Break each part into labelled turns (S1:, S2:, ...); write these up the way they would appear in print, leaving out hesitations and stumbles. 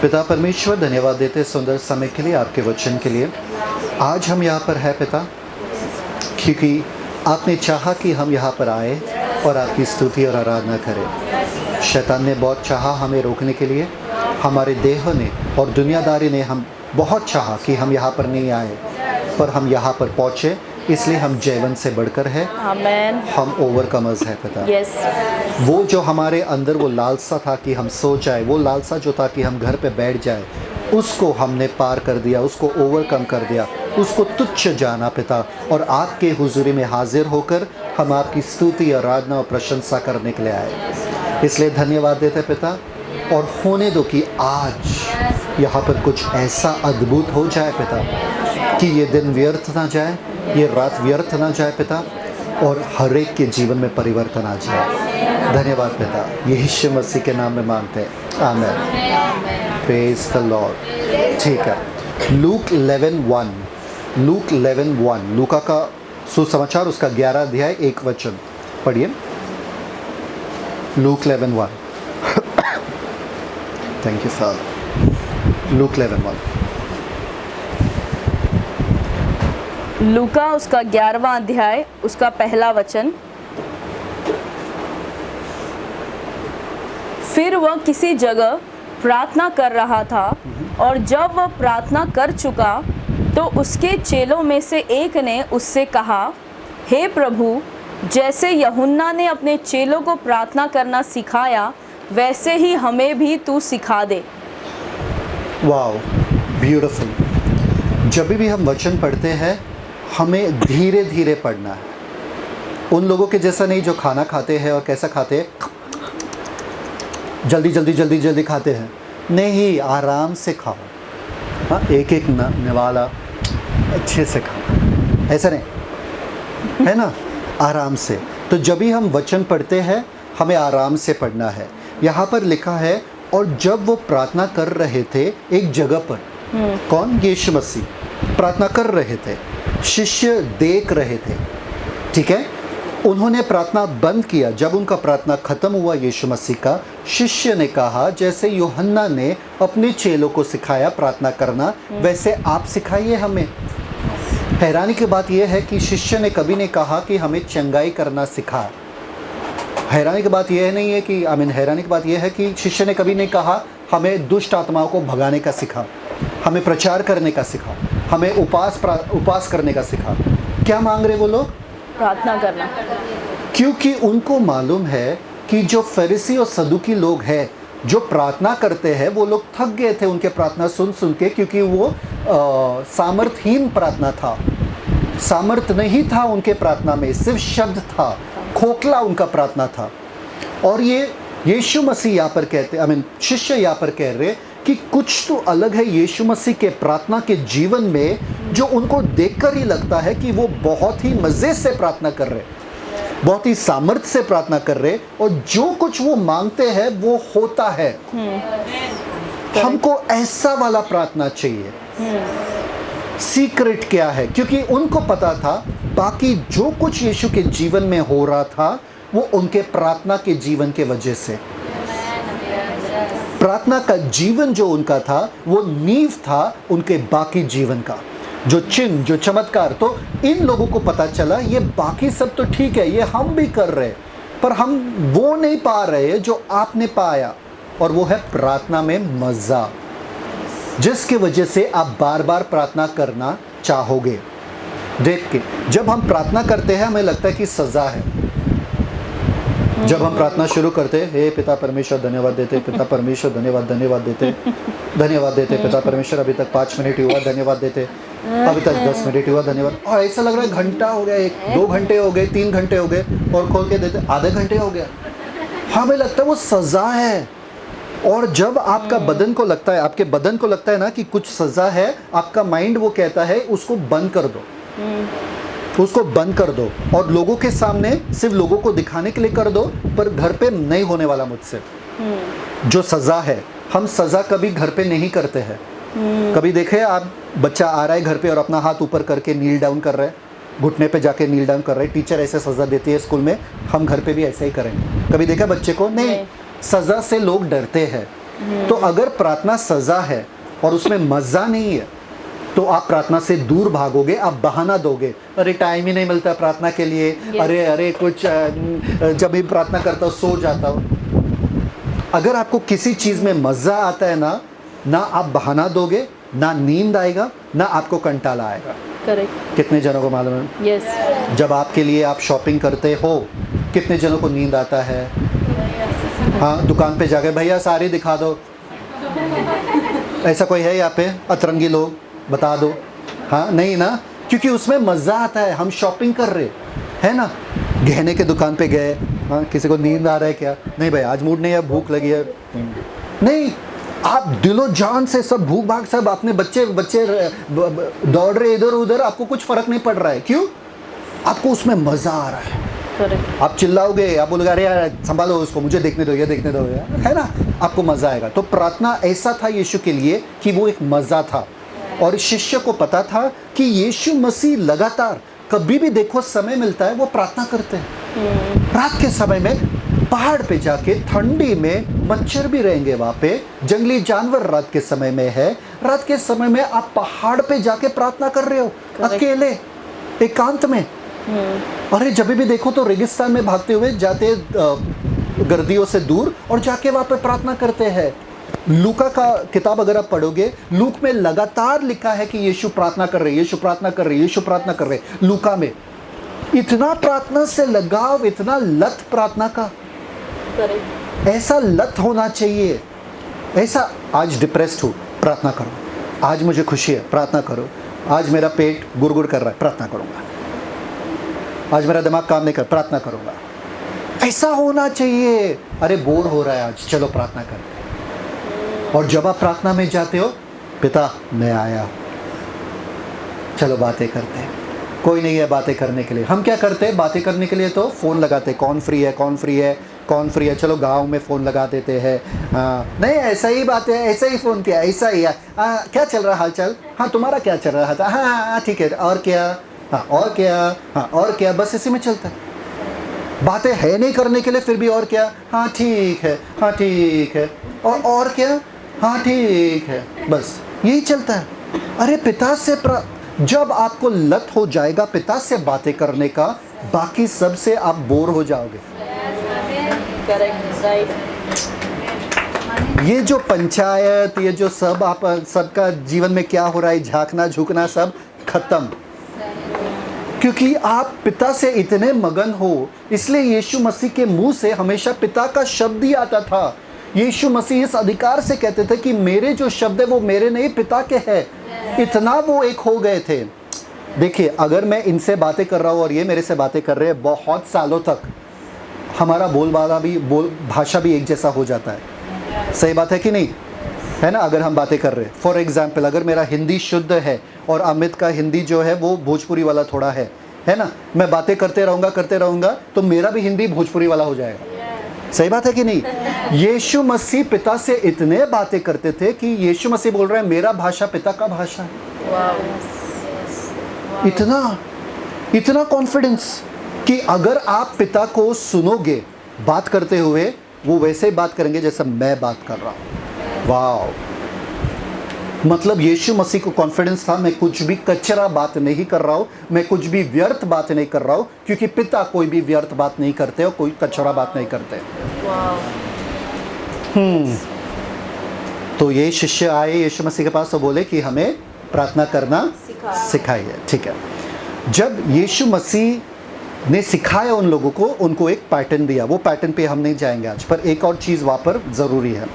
S1: पिता परमेश्वर, धन्यवाद देते हैं सुंदर समय के लिए, आपके वचन के लिए। आज हम यहाँ पर हैं पिता, क्योंकि आपने चाहा कि हम यहाँ पर आए और आपकी स्तुति और आराधना करें। शैतान ने बहुत चाहा हमें रोकने के लिए, हमारे देह ने और दुनियादारी ने हम बहुत चाहा कि हम यहाँ पर नहीं आए, पर हम यहाँ पर पहुँचे, इसलिए हम जयवंत से बढ़कर है।
S2: आमेन।
S1: हम ओवरकमर्स है पिता।
S2: यस।
S1: वो जो हमारे अंदर वो लालसा था कि हम सो जाए, वो लालसा जो था कि हम घर पे बैठ जाए, उसको हमने पार कर दिया, उसको ओवरकम कर दिया, उसको तुच्छ जाना पिता। और आपके हुजूरी में हाजिर होकर हम आपकी स्तुति, आराधना और प्रशंसा करने के लिए आए। इसलिए धन्यवाद देते पिता। और होने दो कि आज यहाँ पर कुछ ऐसा अद्भुत हो जाए पिता, कि ये दिन व्यर्थ ना जाए, ये रात व्यर्थ ना जाए पिता, और हर एक के जीवन में परिवर्तन आ जाए। धन्यवाद पिता, यीशु मसीह के नाम में मांगते हैं, आमीन। Praise the Lord. ठीक है, लूक 11:1, लूक 11:1, लूका का सुसमाचार उसका 11 अध्याय 1 वचन पढ़िए। Look 11:1। Thank you father. Look 11:1।
S2: लूका उसका 11वां अध्याय उसका पहला वचन। फिर वह किसी जगह प्रार्थना कर रहा था, और जब वह प्रार्थना कर चुका तो उसके चेलों में से एक ने उससे कहा, हे प्रभु, जैसे यूहन्ना ने अपने चेलों को प्रार्थना करना सिखाया, वैसे ही हमें भी तू सिखा दे।
S1: Wow, beautiful. जब भी हम वचन पढ़ते हैं, हमें धीरे धीरे पढ़ना है। उन लोगों के जैसा नहीं जो खाना खाते हैं और कैसा खाते हैं, जल्दी जल्दी जल्दी जल्दी खाते हैं। नहीं, आराम से खाओ। हाँ, एक एक निवाला अच्छे से खाओ, ऐसा नहीं है ना, आराम से। तो जब भी हम वचन पढ़ते हैं, हमें आराम से पढ़ना है। यहाँ पर लिखा है, और जब वो प्रार्थना कर रहे थे एक जगह पर, कौन? यीशु मसीह प्रार्थना कर रहे थे, शिष्य देख रहे थे। ठीक है, उन्होंने प्रार्थना बंद किया। जब उनका प्रार्थना खत्म हुआ यीशु मसीह का, शिष्य ने कहा, जैसे यूहन्ना ने अपने चेलों को सिखाया प्रार्थना करना, वैसे आप सिखाइए हमें। हैरानी की बात यह है कि शिष्य ने कभी नहीं कहा कि हमें चंगाई करना सिखा। हैरानी की बात यह नहीं है कि हैरानी की बात यह है कि शिष्य ने कभी नहीं कहा हमें दुष्ट आत्माओं को भगाने का सिखा, हमें प्रचार करने का सिखा, हमें उपास करने का सिखा। क्या मांग रहे वो लोग?
S2: प्रार्थना करना।
S1: क्योंकि उनको मालूम है कि जो फरीसी और सदुकी लोग हैं, जो प्रार्थना करते हैं, वो लोग थक गए थे उनके प्रार्थना सुन सुन के, क्योंकि वो सामर्थहीन प्रार्थना था। सामर्थ नहीं था उनके प्रार्थना में, सिर्फ शब्द था, खोखला उनका प्रार्थना था। और ये यीशु मसीह यहाँ पर कहते, शिष्य यहाँ पर कह रहे कि कुछ तो अलग है यीशु मसीह के प्रार्थना के जीवन में, जो उनको देखकर ही लगता है कि वो बहुत ही मज़े से प्रार्थना कर रहे, बहुत ही सामर्थ्य से प्रार्थना कर रहे, और जो कुछ वो मांगते हैं वो होता है। हमको ऐसा वाला प्रार्थना चाहिए। सीक्रेट क्या है? क्योंकि उनको पता था बाकी जो कुछ यीशु के जीवन में हो रहा था, वो उनके प्रार्थना के जीवन के वजह से। प्रार्थना का जीवन जो उनका था, वो नींव था उनके बाकी जीवन का। जो चिन्ह, जो चमत्कार, तो इन लोगों को पता चला ये बाकी सब तो ठीक है, ये हम भी कर रहे, पर हम वो नहीं पा रहे जो आपने पाया, और वो है प्रार्थना में मज़ा, जिसकी वजह से आप बार बार प्रार्थना करना चाहोगे। देख के जब हम प्रार्थना करते हैं, हमें लगता है कि सज़ा है। जब हम प्रार्थना शुरू करते हैं, हे पिता परमेश्वर धन्यवाद देते, पिता परमेश्वर धन्यवाद देते, धन्यवाद देते, पिता परमेश्वर अभी तक 5 मिनट हुआ, धन्यवाद देते, अभी तक 10 मिनट हुआ, धन्यवाद। और ऐसा लग रहा है घंटा हो गया, 1-2 घंटे हो गए, 3 घंटे हो गए, और खोल के देते आधे घंटे हो गया। हमें लगता है वो सज़ा है। और जब आपका बदन को लगता है, आपके बदन को लगता है ना कि कुछ सज़ा है, आपका माइंड वो कहता है उसको बंद कर दो, उसको बंद कर दो, और लोगों के सामने सिर्फ लोगों को दिखाने के लिए कर दो, पर घर पे नहीं होने वाला मुझसे। जो सज़ा है, हम सज़ा कभी घर पे नहीं करते हैं। कभी देखे आप, बच्चा आ रहा है घर पे और अपना हाथ ऊपर करके नील डाउन कर रहा है, घुटने पे जाके नील डाउन कर रहे हैं, टीचर ऐसे सज़ा देती है स्कूल में, हम घर पे भी ऐसे ही करेंगे। कभी देखा बच्चे को? नहीं। सज़ा से लोग डरते हैं। तो अगर प्रार्थना सजा है और उसमें मजा नहीं है तो आप प्रार्थना से दूर भागोगे, आप बहाना दोगे, अरे टाइम ही नहीं मिलता प्रार्थना के लिए, अरे कुछ जब भी प्रार्थना करता हूँ सो जाता हूँ। अगर आपको किसी चीज में मजा आता है ना आप बहाना दोगे, ना नींद आएगा, ना आपको कंटाला आएगा।
S2: करेक्ट।
S1: कितने जनों को मालूम है?
S2: यस।
S1: जब आपके लिए आप शॉपिंग करते हो, कितने जनों को नींद आता है? हाँ, दुकान पे जाके भैया साड़ी दिखा दो, ऐसा कोई है यहाँ पे अतरंगी लोग? बता दो। हाँ, नहीं ना, क्योंकि उसमें मज़ा आता है, हम शॉपिंग कर रहे है ना। गहने के दुकान पे गए, हाँ, किसी को नींद आ रहा है क्या? नहीं भाई आज मूड नहीं है, भूख लगी है। नहीं, आप दिलो जान से सब भूख भाग सब अपने बच्चे दौड़ रहे इधर उधर, आपको कुछ फर्क नहीं पड़ रहा है। क्यों? आपको उसमें मज़ा आ रहा है। आप चिल्लाओगे, आप बोलोगे अरे यार संभालो उसको, मुझे देखने दो, ये देखने दो यार, है ना, आपको मज़ा आएगा। तो प्रार्थना ऐसा था यीशु के लिए कि वो एक मज़ा था, और शिष्य को पता था कि यीशु मसीह लगातार कभी भी देखो समय मिलता है वो प्रार्थना करते हैं। रात के समय में पहाड़ पे जाके, ठंडी में मच्छर भी रहेंगे वहाँ पे, जंगली जानवर रात के समय में है, रात के समय में आप पहाड़ पे जाके प्रार्थना कर रहे हो अकेले एकांत में। अरे जब भी देखो तो रेगिस्तान में भागते हुए जाते गर्दियों से दूर, और जाके वहाँ पे प्रार्थना करते हैं। लूका का किताब अगर आप पढ़ोगे, लूक में लगातार लिखा है कि यीशु प्रार्थना कर रहे, यीशु प्रार्थना कर रहे, यीशु प्रार्थना कर रहे। लूका में इतना प्रार्थना से लगाव, इतना लत प्रार्थना का, ऐसा लत होना चाहिए। ऐसा आज डिप्रेस्ड हूँ, प्रार्थना करो। आज मुझे खुशी है, प्रार्थना करो। आज मेरा पेट गुड़गुड़ कर रहा है, प्रार्थना करूँगा। आज मेरा दिमाग काम नहीं कर, प्रार्थना करूँगा। ऐसा होना चाहिए। अरे बोर हो रहा है आज, चलो प्रार्थना करते हैं। और जब आप प्रार्थना में जाते हो, पिता मैं आया, चलो बातें करते हैं। कोई नहीं है बातें करने के लिए। हम क्या करते हैं बातें करने के लिए? तो फ़ोन लगाते हैं, कौन फ्री है, कौन फ्री है, कौन फ्री है, चलो गांव में फ़ोन लगा देते हैं। नहीं ऐसा ही बात है, ऐसा ही फ़ोन किया, ऐसा ही है। क्या चल रहा हाल चाल? हाँ तुम्हारा क्या चल रहा था? हाँ ठीक है, और क्या? हाँ और क्या? हाँ और क्या? बस इसी में चलता है। बातें है नहीं करने के लिए, फिर भी और क्या? हाँ ठीक है, हाँ ठीक है, और क्या? हाँ ठीक है, बस यही चलता है। अरे पिता से जब आपको लत हो जाएगा पिता से बातें करने का, बाकी सब से आप बोर हो जाओगे। ये जो पंचायत, ये जो सब आप सबका जीवन में क्या हो रहा है, झांकना झुकना सब खत्म, क्योंकि आप पिता से इतने मगन हो। इसलिए यीशु मसीह के मुंह से हमेशा पिता का शब्द ही आता था। यीशु मसीह इस अधिकार से कहते थे कि मेरे जो शब्द है वो मेरे नहीं पिता के हैं। इतना वो एक हो गए थे। देखिए अगर मैं इनसे बातें कर रहा हूँ और ये मेरे से बातें कर रहे हैं, बहुत सालों तक हमारा भाषा भी एक जैसा हो जाता है। सही बात है कि नहीं? है ना? अगर हम बातें कर रहे हैं, फॉर एग्जाम्पल अगर मेरा हिंदी शुद्ध है और अमित का हिंदी जो है वो भोजपुरी वाला थोड़ा है ना, मैं बातें करते रहूँगा तो मेरा भी हिंदी भोजपुरी वाला हो जाएगा। सही बात है कि नहीं? यीशु मसीह पिता से इतने बातें करते थे कि यीशु मसीह बोल रहे हैं मेरा भाषा पिता का भाषा है। इतना कॉन्फिडेंस कि अगर आप पिता को सुनोगे बात करते हुए, वो वैसे ही बात करेंगे जैसा मैं बात कर रहा हूँ। वाह! मतलब यीशु मसीह को कॉन्फिडेंस था, मैं कुछ भी कचरा बात नहीं कर रहा हूँ, मैं कुछ भी व्यर्थ बात नहीं कर रहा हूँ, क्योंकि पिता कोई भी व्यर्थ बात नहीं करते और कोई कचरा बात नहीं करते। तो ये शिष्य आए यीशु मसीह के पास तो बोले कि हमें प्रार्थना करना सिखाइए। ठीक है, जब यीशु मसीह ने सिखाया उन लोगों को, उनको एक पैटर्न दिया। वो पैटर्न पे हम नहीं जाएंगे आज, पर एक और चीज़ वहाँ पर ज़रूरी है।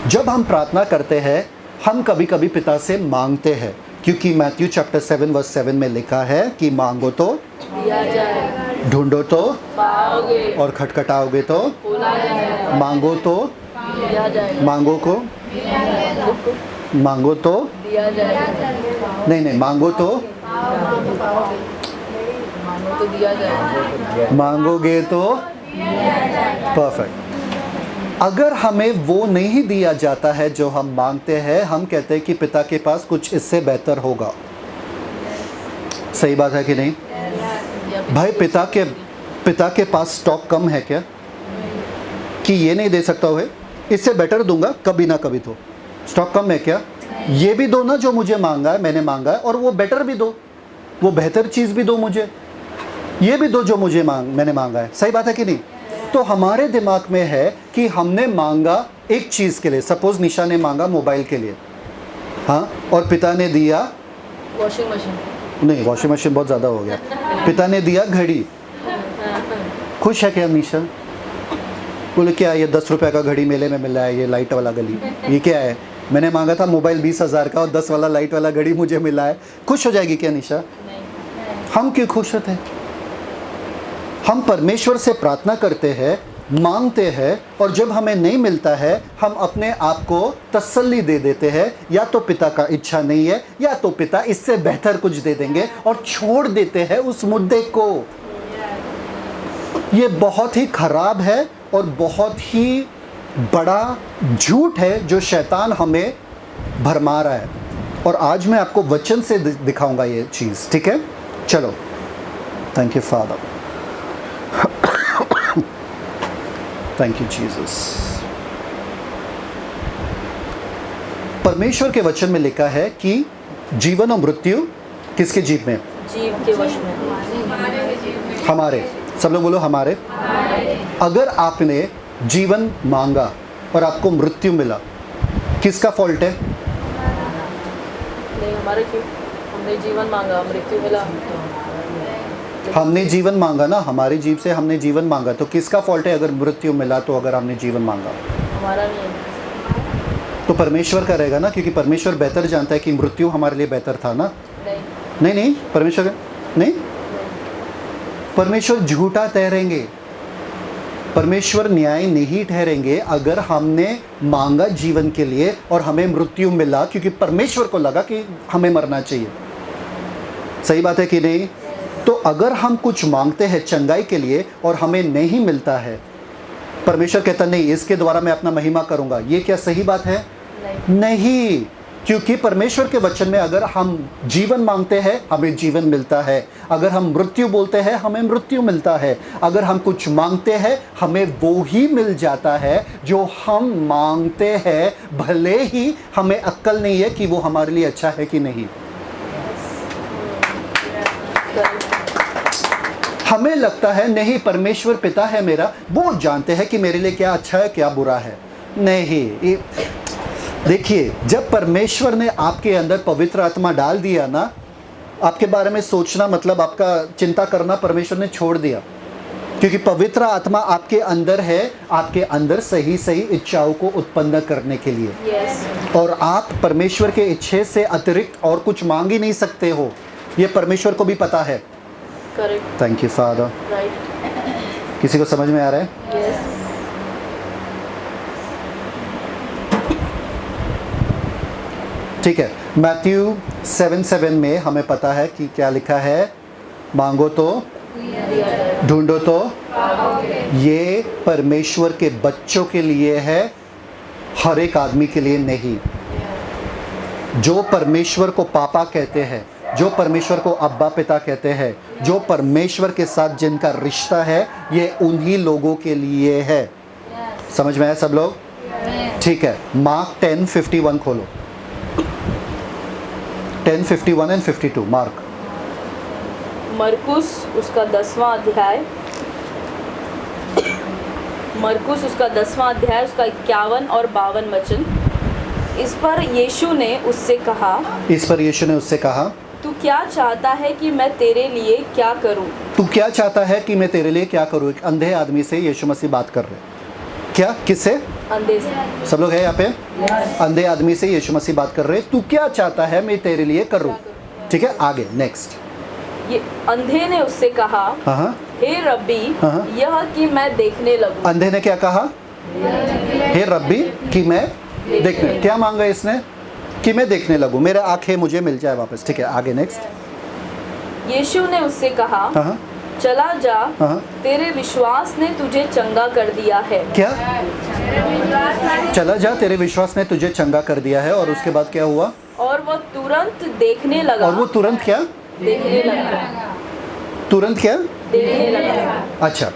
S1: जब हम प्रार्थना करते हैं, हम कभी कभी पिता से मांगते हैं, क्योंकि मैथ्यू चैप्टर 7 वर्स 7 में लिखा है कि मांगो तो दिया जाए, ढूंढो तो पाओगे, और खटखटाओगे तो मांगो तो दिया जाए, मांगो तो दिया जाए, नहीं मांगो तो दिया जाए, मांगोगे तो परफेक्ट। अगर हमें वो नहीं दिया जाता है जो हम मांगते हैं, हम कहते हैं कि पिता के पास कुछ इससे बेहतर होगा। सही बात है कि नहीं? भाई पिता के पास स्टॉक कम है क्या कि ये नहीं दे सकता हुए? इससे बेटर दूंगा कभी ना कभी। तो स्टॉक कम है क्या? ये भी दो ना जो मुझे मांगा है, मैंने मांगा है, और वो बेटर भी दो, वो बेहतर चीज़ भी दो मुझे, ये भी दो जो मुझे मैंने मांगा है। सही बात है कि नहीं? तो हमारे दिमाग में है कि हमने मांगा एक चीज़ के लिए, सपोज निशा ने मांगा मोबाइल के लिए, हाँ, और पिता ने दिया
S2: वॉशिंग मशीन,
S1: नहीं वॉशिंग मशीन बहुत ज़्यादा हो गया, पिता ने दिया घड़ी। खुश है क्या निशा? बोले क्या ये 10 रुपये का घड़ी मेले में मिल रहा है, ये लाइट वाला घड़ी, ये क्या है? मैंने मांगा था मोबाइल 20,000 का और 10 वाला लाइट वाला घड़ी मुझे मिला है। खुश हो जाएगी क्या निशा? हम क्यों खुश होते हैं? हम परमेश्वर से प्रार्थना करते हैं, मांगते हैं, और जब हमें नहीं मिलता है हम अपने आप को तसल्ली दे देते हैं, या तो पिता का इच्छा नहीं है, या तो पिता इससे बेहतर कुछ दे देंगे, और छोड़ देते हैं उस मुद्दे को। ये बहुत ही खराब है और बहुत ही बड़ा झूठ है जो शैतान हमें भरमा रहा है, और आज मैं आपको वचन से दिखाऊंगा ये चीज़। ठीक है, चलो। Thank you father, thank you Jesus. परमेश्वर के वचन में लिखा है कि जीवन और मृत्यु किसके जीव में?
S2: जीव के वश में।
S1: हमारे। सब लोग बोलो हमारे। अगर आपने जीवन मांगा और आपको मृत्यु मिला, किसका फॉल्ट है?
S2: नहीं, हमारे क्यों? हमने जीवन मांगा, मृत्यु मिला।
S1: हमने जीवन मांगा ना, हमारी जीव से हमने जीवन मांगा, तो किसका फॉल्ट है अगर मृत्यु मिला? तो अगर हमने जीवन मांगा,
S2: हमारा नहीं है।
S1: तो परमेश्वर का रहेगा ना, क्योंकि परमेश्वर बेहतर जानता है कि मृत्यु हमारे लिए बेहतर था ना।
S2: नहीं,
S1: नहीं, परमेश्वर नहीं, परमेश्वर झूठा ठहरेंगे, परमेश्वर न्याय नहीं ठहरेंगे अगर हमने मांगा जीवन के लिए और हमें मृत्यु मिला क्योंकि परमेश्वर को लगा कि हमें मरना चाहिए। सही बात है कि नहीं? तो अगर हम कुछ मांगते हैं चंगाई के लिए और हमें नहीं मिलता है, परमेश्वर कहता नहीं इसके द्वारा मैं अपना महिमा करूंगा, ये क्या सही बात है? नहीं, क्योंकि परमेश्वर के वचन में अगर हम जीवन मांगते हैं हमें जीवन मिलता है, अगर हम मृत्यु बोलते हैं हमें मृत्यु मिलता है, अगर हम कुछ मांगते हैं हमें वो ही मिल जाता है जो हम मांगते हैं, भले ही हमें अक्ल नहीं है कि वो हमारे लिए अच्छा है कि नहीं। हमें लगता है नहीं परमेश्वर पिता है मेरा, वो जानते हैं कि मेरे लिए क्या अच्छा है क्या बुरा है। नहीं, देखिए जब परमेश्वर ने आपके अंदर पवित्र आत्मा डाल दिया ना, आपके बारे में सोचना मतलब आपका चिंता करना परमेश्वर ने छोड़ दिया, क्योंकि पवित्र आत्मा आपके अंदर है, आपके अंदर सही सही इच्छाओं को उत्पन्न करने के लिए।
S2: yes.
S1: और आप परमेश्वर के इच्छे से अतिरिक्त और कुछ मांग ही नहीं सकते हो, ये परमेश्वर को भी पता है।
S2: Correct.
S1: Thank you father.
S2: Right.
S1: किसी को समझ में आ रहा है?
S2: yes.
S1: ठीक है, मैथ्यू 7:7 में हमें पता है कि क्या लिखा है, मांगो तो ढूंढो तो। ये परमेश्वर के बच्चों के लिए है, हर एक आदमी के लिए नहीं। जो परमेश्वर को पापा कहते हैं, जो परमेश्वर को अब्बा पिता कहते हैं, जो परमेश्वर के साथ जिनका रिश्ता है, ये उन्हीं लोगों के लिए है। समझ में आया सब लोग? ठीक है, मार्क 10:51 खोलो, 10:51 and 52। मार्क
S2: मरकुस उसका 10वां अध्याय, मरकुस उसका 10वां अध्याय उसका 51 और 52 वचन। इस पर यीशु ने उससे कहा, तू क्या चाहता है कि मैं तेरे लिए क्या करूं?
S1: तू क्या चाहता है कि मैं तेरे लिए क्या करूं? एक अंधे आदमी से यीशु मसीह बात कर रहे। क्या? किससे?
S2: अंधे से।
S1: सब लोग है यहाँ पे? अंधे आदमी से यीशु मसीह बात कर रहे, तू क्या चाहता है मैं तेरे लिए करूं? ठीक है, आगे नेक्स्ट।
S2: ये अंधे ने उससे कहा,
S1: हाँ,
S2: हे रब्बी, यह कि मैं देखने लगूं।
S1: अंधे ने क्या कहा? हे रब्बी कि मैं देखने। क्या मांगा इसने? कि मैं देखने लगूं, मेरा आंखें मुझे मिल जाए वापस। ठीक है, आगे नेक्स्ट।
S2: यीशु ने उससे कहा, चला जा, तेरे विश्वास ने तुझे चंगा कर दिया है।
S1: क्या? चला जा, तेरे विश्वास ने तुझे चंगा कर दिया है। और उसके बाद क्या हुआ?
S2: और वो तुरंत देखने लगा।
S1: और वो तुरंत क्या?
S2: देखने लगा।
S1: तुरंत क्या?
S2: देखने लगा।
S1: अच्छा,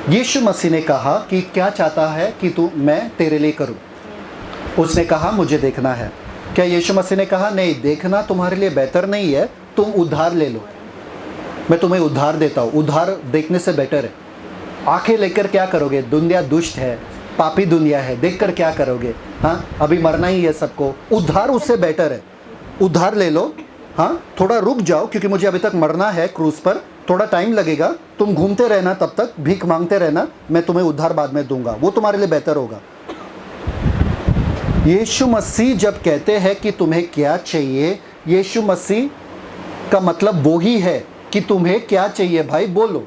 S1: यीशु मसीह ने कहा कि क्या चाहता है कि तू मैं तेरे लिए करूं। उसने कहा मुझे देखना है। क्या यीशु मसीह ने कहा नहीं, देखना तुम्हारे लिए बेहतर नहीं है, तुम उधार ले लो, मैं तुम्हें उधार देता हूँ, उधार देखने से बेटर है। आंखें लेकर क्या करोगे, दुनिया दुष्ट है, पापी दुनिया है, देखकर क्या करोगे। हाँ, अभी मरना ही है सबको, उधार उससे बेटर है, उधार ले लो। हाँ, थोड़ा रुक जाओ क्योंकि मुझे अभी तक मरना है क्रूस पर, थोड़ा टाइम लगेगा, तुम घूमते रहना, तब तक भीख मांगते रहना, मैं तुम्हें उधार बाद में दूंगा, वो तुम्हारे लिए बेहतर होगा। यीशु मसीह जब कहते हैं कि तुम्हें क्या चाहिए, यीशु मसीह का मतलब वो ही है कि तुम्हें क्या चाहिए भाई बोलो।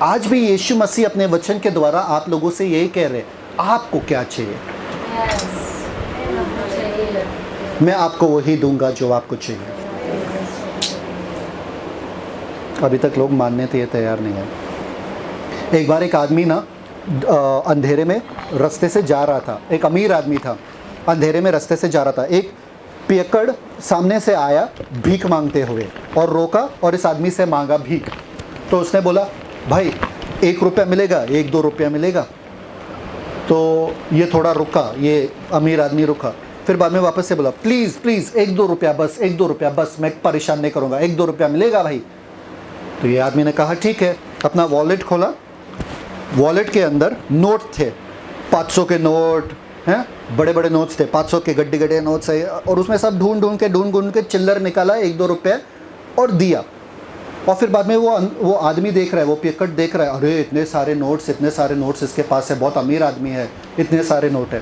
S1: आज भी यीशु मसीह अपने वचन के द्वारा आप लोगों से यही कह रहे हैं, आपको क्या चाहिए, मैं आपको वही दूंगा जो आपको चाहिए। अभी तक लोग मानने के लिए तैयार नहीं है। एक बार एक आदमी ना अंधेरे में रास्ते से जा रहा था, एक अमीर आदमी था, अंधेरे में रास्ते से जा रहा था। एक पियक्कड़ सामने से आया भीख मांगते हुए और रोका और इस आदमी से मांगा भीख। तो उसने बोला भाई 1 रुपया मिलेगा, 1-2 रुपया मिलेगा। तो ये थोड़ा रुका, ये अमीर आदमी रुका, फिर बाद में वापस से बोला प्लीज़ प्लीज़ 1-2 रुपया बस, 1-2 रुपया बस, मैं परेशान नहीं करूँगा, 1-2 रुपया मिलेगा भाई। तो ये आदमी ने कहा ठीक है। अपना वॉलेट खोला, वॉलेट के अंदर नोट थे, 500 के नोट हैं, बड़े बड़े नोट्स थे, 500 के गड्ढे गड्ढे नोट्स है, और उसमें सब ढूंढ के चिल्लर निकाला, 1-2 रुपये और दिया। और फिर बाद में वो आदमी देख रहा है, वो पियक्कड़ देख रहा है, अरे इतने सारे नोट्स इसके पास है, बहुत अमीर आदमी है, इतने सारे नोट है।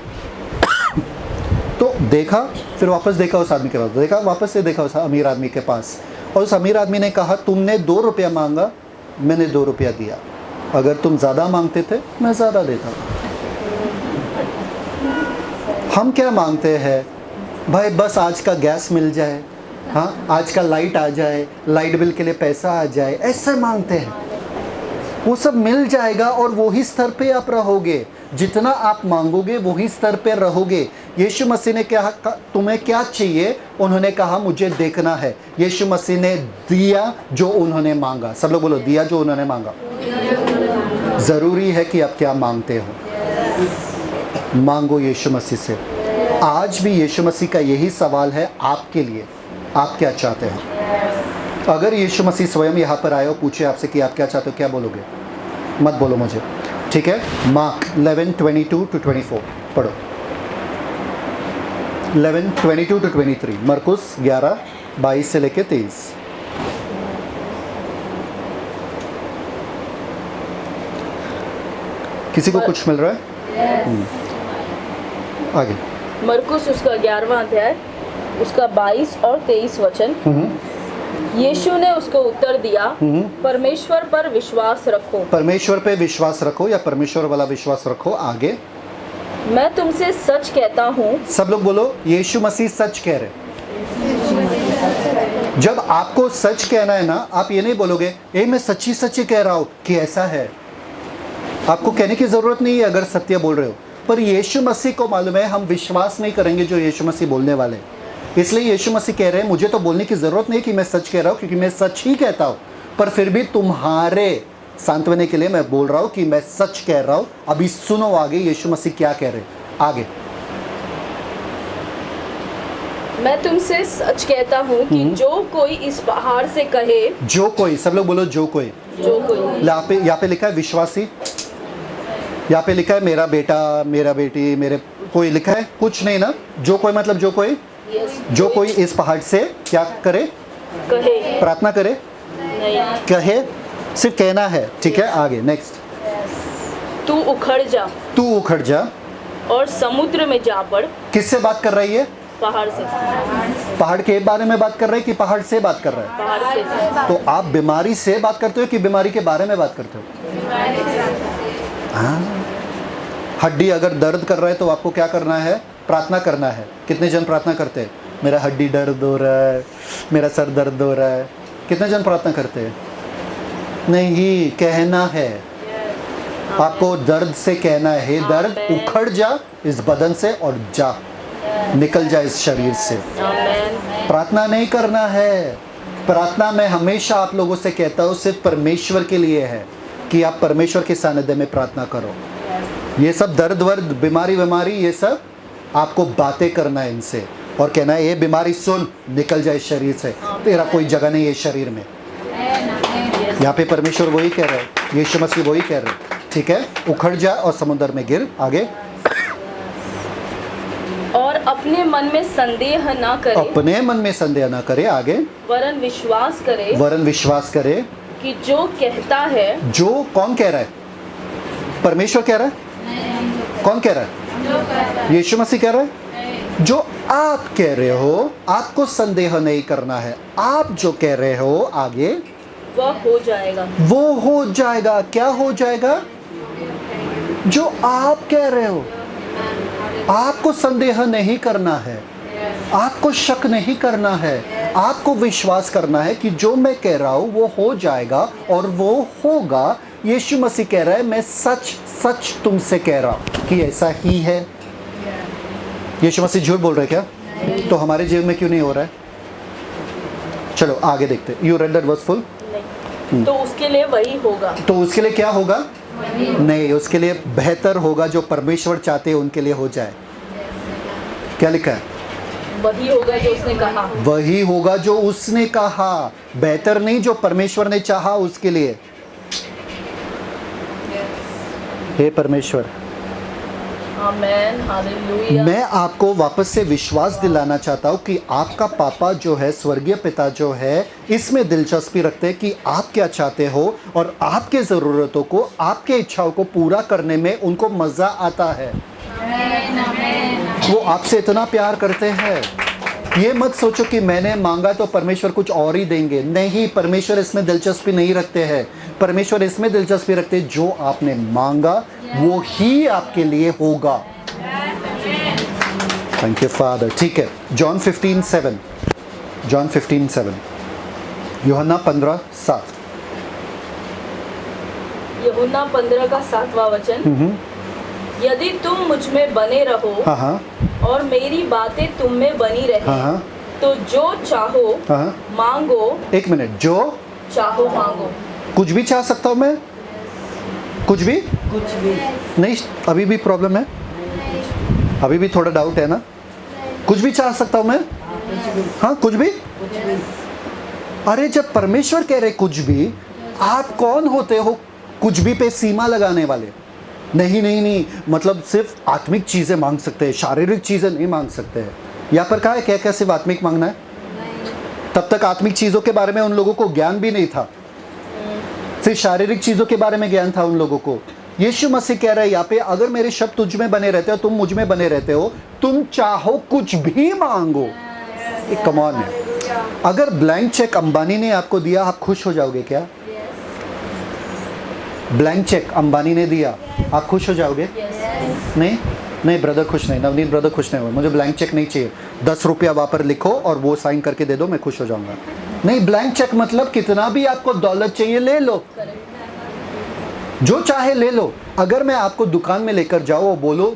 S1: तो देखा, फिर वापस देखा उस आदमी के पास, देखा वापस से देखा उस अमीर आदमी के पास, और उस अमीर आदमी ने कहा तुमने 2 रुपया मांगा, मैंने 2 रुपया दिया, अगर तुम ज़्यादा मांगते थे मैं ज़्यादा देता। हम क्या मांगते हैं भाई, बस आज का गैस मिल जाए, हाँ आज का लाइट आ जाए, लाइट बिल के लिए पैसा आ जाए, ऐसे मांगते हैं। वो सब मिल जाएगा और वही स्तर पे आप रहोगे, जितना आप मांगोगे वही स्तर पे रहोगे। यीशु मसीह ने कहा तुम्हें क्या चाहिए, उन्होंने कहा मुझे देखना है। यीशु मसीह ने दिया जो उन्होंने मांगा। सब लोग बोलो दिया जो उन्होंने मांगा। ज़रूरी है कि आप क्या मांगते हो, मांगो यीशु मसीह से। आज भी यीशु मसीह का यही सवाल है आपके लिए, आप क्या चाहते हैं। अगर यीशु मसीह स्वयं यहाँ पर आए और पूछे आपसे कि आप क्या चाहते हो, क्या बोलोगे? मत बोलो मुझे, ठीक है। मार्क 11:22-24 पढ़ो। 11:22-23, मरकुस 11:22 से लेके 23। किसी को कुछ मिल रहा है? आगे।
S2: मरकुस उसका 11वां अध्याय, उसका 22 और 23 वचन। यीशु ने उसको उत्तर दिया, परमेश्वर पर विश्वास रखो। परमेश्वर पे विश्वास रखो या परमेश्वर वाला विश्वास रखो। आगे। मैं तुमसे सच कहता हूँ। सब लोग बोलो यीशु मसीह सच कह रहे। जब आपको सच कहना है ना, आप ये नहीं बोलोगे ए मैं सच्ची सच्ची कह रहा हूँ कि ऐसा है। आपको कहने की ज़रूरत नहीं है अगर सत्य बोल रहे हो, पर यीशु मसीह को मालूम है हम विश्वास नहीं करेंगे जो यीशु मसीह बोलने वाले। इसलिए यीशु मसीह कह रहे हैं मुझे तो बोलने की ज़रूरत नहीं कि मैं सच कह रहा हूँ, क्योंकि मैं सच ही कहता हूँ, पर फिर भी तुम्हारे सांत्वने के लिए मैं बोल रहा हूँ कि मैं सच कह रहा हूँ। अभी सुनो आगे यीशु मसीह क्या कह रहे हैं। आगे। मैं तुमसे सच कहता हूँ कि जो कोई इस पहाड़ से कहे, जो कोई, सब लोग बोलो जो कोई, जो कोई। यहाँ पे लिखा है विश्वासी, यहाँ पे लिखा है मेरा बेटा, मेरा बेटी, मेरे, कोई लिखा है? कुछ नहीं ना। जो कोई मतलब जो कोई, जो कोई इस पहाड़ से क्या करे, कहे, प्रार्थना करे नहीं, कहे, सिर्फ कहना है, ठीक है। आगे नेक्स्ट। तू उखड़ जा, तू उखड़ जा और समुद्र में जा पड़। किससे बात कर रही है? पहाड़ से। पहाड़ के बारे में बात कर रहे हैं कि पहाड़ से बात कर रहे हैं? पहाड़ से। तो आप बीमारी से बात करते हो कि बीमारी के बारे में बात करते हो? हाँ। हड्डी अगर दर्द कर रहा है तो आपको क्या करना है? प्रार्थना करना है। कितने जन प्रार्थना करते हैं? मेरा हड्डी दर्द हो रहा है, मेरा सर दर्द हो रहा है। कितने जन प्रार्थना करते हैं? नहीं, कहना है आपको, दर्द से कहना है हे दर्द उखड़ जा इस बदन से और जा, निकल जा इस शरीर से। प्रार्थना नहीं करना है। प्रार्थना मैं हमेशा आप लोगों से कहता हूँ सिर्फ परमेश्वर के लिए है।
S1: कि आप परमेश्वर के सानिध्य में प्रार्थना करो। ये सब दर्द वर्द बीमारी ये सब आपको बातें करना है इनसे और कहना है ये बीमारी सुन, निकल जाए शरीर से, तेरा कोई जगह नहीं है शरीर में। यहाँ पे परमेश्वर वही कह रहे हैं, यीशु मसीह वही कह रहे हैं। ठीक है, उखड़ जा और समुद्र में गिर। आगे,
S2: और अपने मन में संदेह ना करे,
S1: अपने मन में संदेह ना करे। आगे,
S2: वरन विश्वास करे,
S1: वरन विश्वास करे
S2: कि जो कहता है,
S1: जो कौन कह रहा है? परमेश्वर कह रहा है? कौन कह रहा है? यीशु मसीह कह रहा है। जो आप कह रहे हो, आपको संदेह नहीं करना है। आप जो कह रहे हो आगे,
S2: वह हो जाएगा।
S1: वो हो जाएगा। क्या हो जाएगा? जो आप कह रहे हो, आपको संदेह नहीं करना है, आपको शक नहीं करना है, आपको विश्वास करना है कि जो मैं कह रहा हूं वो हो जाएगा और वो होगा। यीशु मसीह कह रहा है, मैं सच सच तुमसे कह रहा हूं कि ऐसा ही है। यीशु मसीह झूठ बोल रहे क्या? तो हमारे जीवन में क्यों नहीं हो रहा है? चलो आगे देखते। You read that verse full?
S2: नहीं, तो उसके लिए वही होगा।
S1: तो उसके लिए क्या होगा? नहीं, उसके लिए बेहतर होगा जो परमेश्वर चाहते हैं उनके लिए हो जाए। क्या लिखा है?
S2: वही होगा जो उसने कहा।
S1: वही होगा जो उसने कहा, बेहतर नहीं जो परमेश्वर ने चाहा उसके लिए। हे परमेश्वर,
S2: आमेन, हालेलुया।
S1: मैं आपको वापस से विश्वास दिलाना चाहता हूँ कि आपका पापा जो है, स्वर्गीय पिता जो है, इसमें दिलचस्पी रखते हैं कि आप क्या चाहते हो और आपके ज़रूरतों को, आपके इच्छाओं को पूरा करने में उनको मज़ा आता है। वो आपसे इतना प्यार करते हैं। ये मत सोचो कि मैंने मांगा तो परमेश्वर कुछ और ही देंगे। नहीं, परमेश्वर इसमें दिलचस्पी नहीं रखते हैं। परमेश्वर इसमें दिलचस्पी रखते हैं जो आपने मांगा वो ही आपके लिए होगा। Thank you father. ठीक है, जॉन 15:7, जॉन 15:7, यूहन्ना 15:7,
S2: यूहन्ना 15 का 7वां वचन। यदि तुम मुझ में बने रहो
S1: हाँ,
S2: और मेरी बातें तुम में बनी रहे,
S1: हाँ,
S2: तो जो चाहो
S1: हाँ,
S2: मांगो।
S1: एक मिनट, जो
S2: चाहो मांगो।
S1: कुछ भी चाह सकता हूँ मैं? कुछ भी?
S2: कुछ भी
S1: नहीं, अभी भी प्रॉब्लम है, अभी भी थोड़ा डाउट है ना? कुछ भी चाह सकता हूँ मैं? हाँ, कुछ भी? अरे जब परमेश्वर कह रहे कुछ भी, आप कौन होते हो कुछ भी पे सीमा लगाने वाले? नहीं नहीं नहीं, मतलब सिर्फ आत्मिक चीज़ें मांग सकते हैं, शारीरिक चीज़ें नहीं मांग सकते हैं। यहाँ पर कहा है क्या क्या सिर्फ आत्मिक मांगना है? तब तक आत्मिक चीज़ों के बारे में उन लोगों को ज्ञान भी नहीं था, सिर्फ शारीरिक चीज़ों के बारे में ज्ञान था उन लोगों को। यीशु मसीह कह रहे हैं यहाँ पे, अगर मेरे शब्द तुझ में बने रहते हो, तुम मुझ में बने रहते हो, तुम चाहो कुछ भी मांगो। एक कमाल है। अगर ब्लैंक चेक अंबानी ने आपको दिया, आप खुश हो जाओगे क्या? ब्लैंक चेक अंबानी ने दिया, आप खुश हो जाओगे? नहीं नहीं ब्रदर खुश नहीं, नवनीत ब्रदर खुश नहीं हो, मुझे ब्लैंक चेक नहीं चाहिए। 10 रुपया वहाँ पर लिखो और वो साइन करके दे दो, मैं खुश हो जाऊंगा। नहीं, ब्लैंक चेक मतलब कितना भी आपको दौलत चाहिए ले लो, जो चाहे ले लो। अगर मैं आपको दुकान में लेकर जाऊँ और बोलो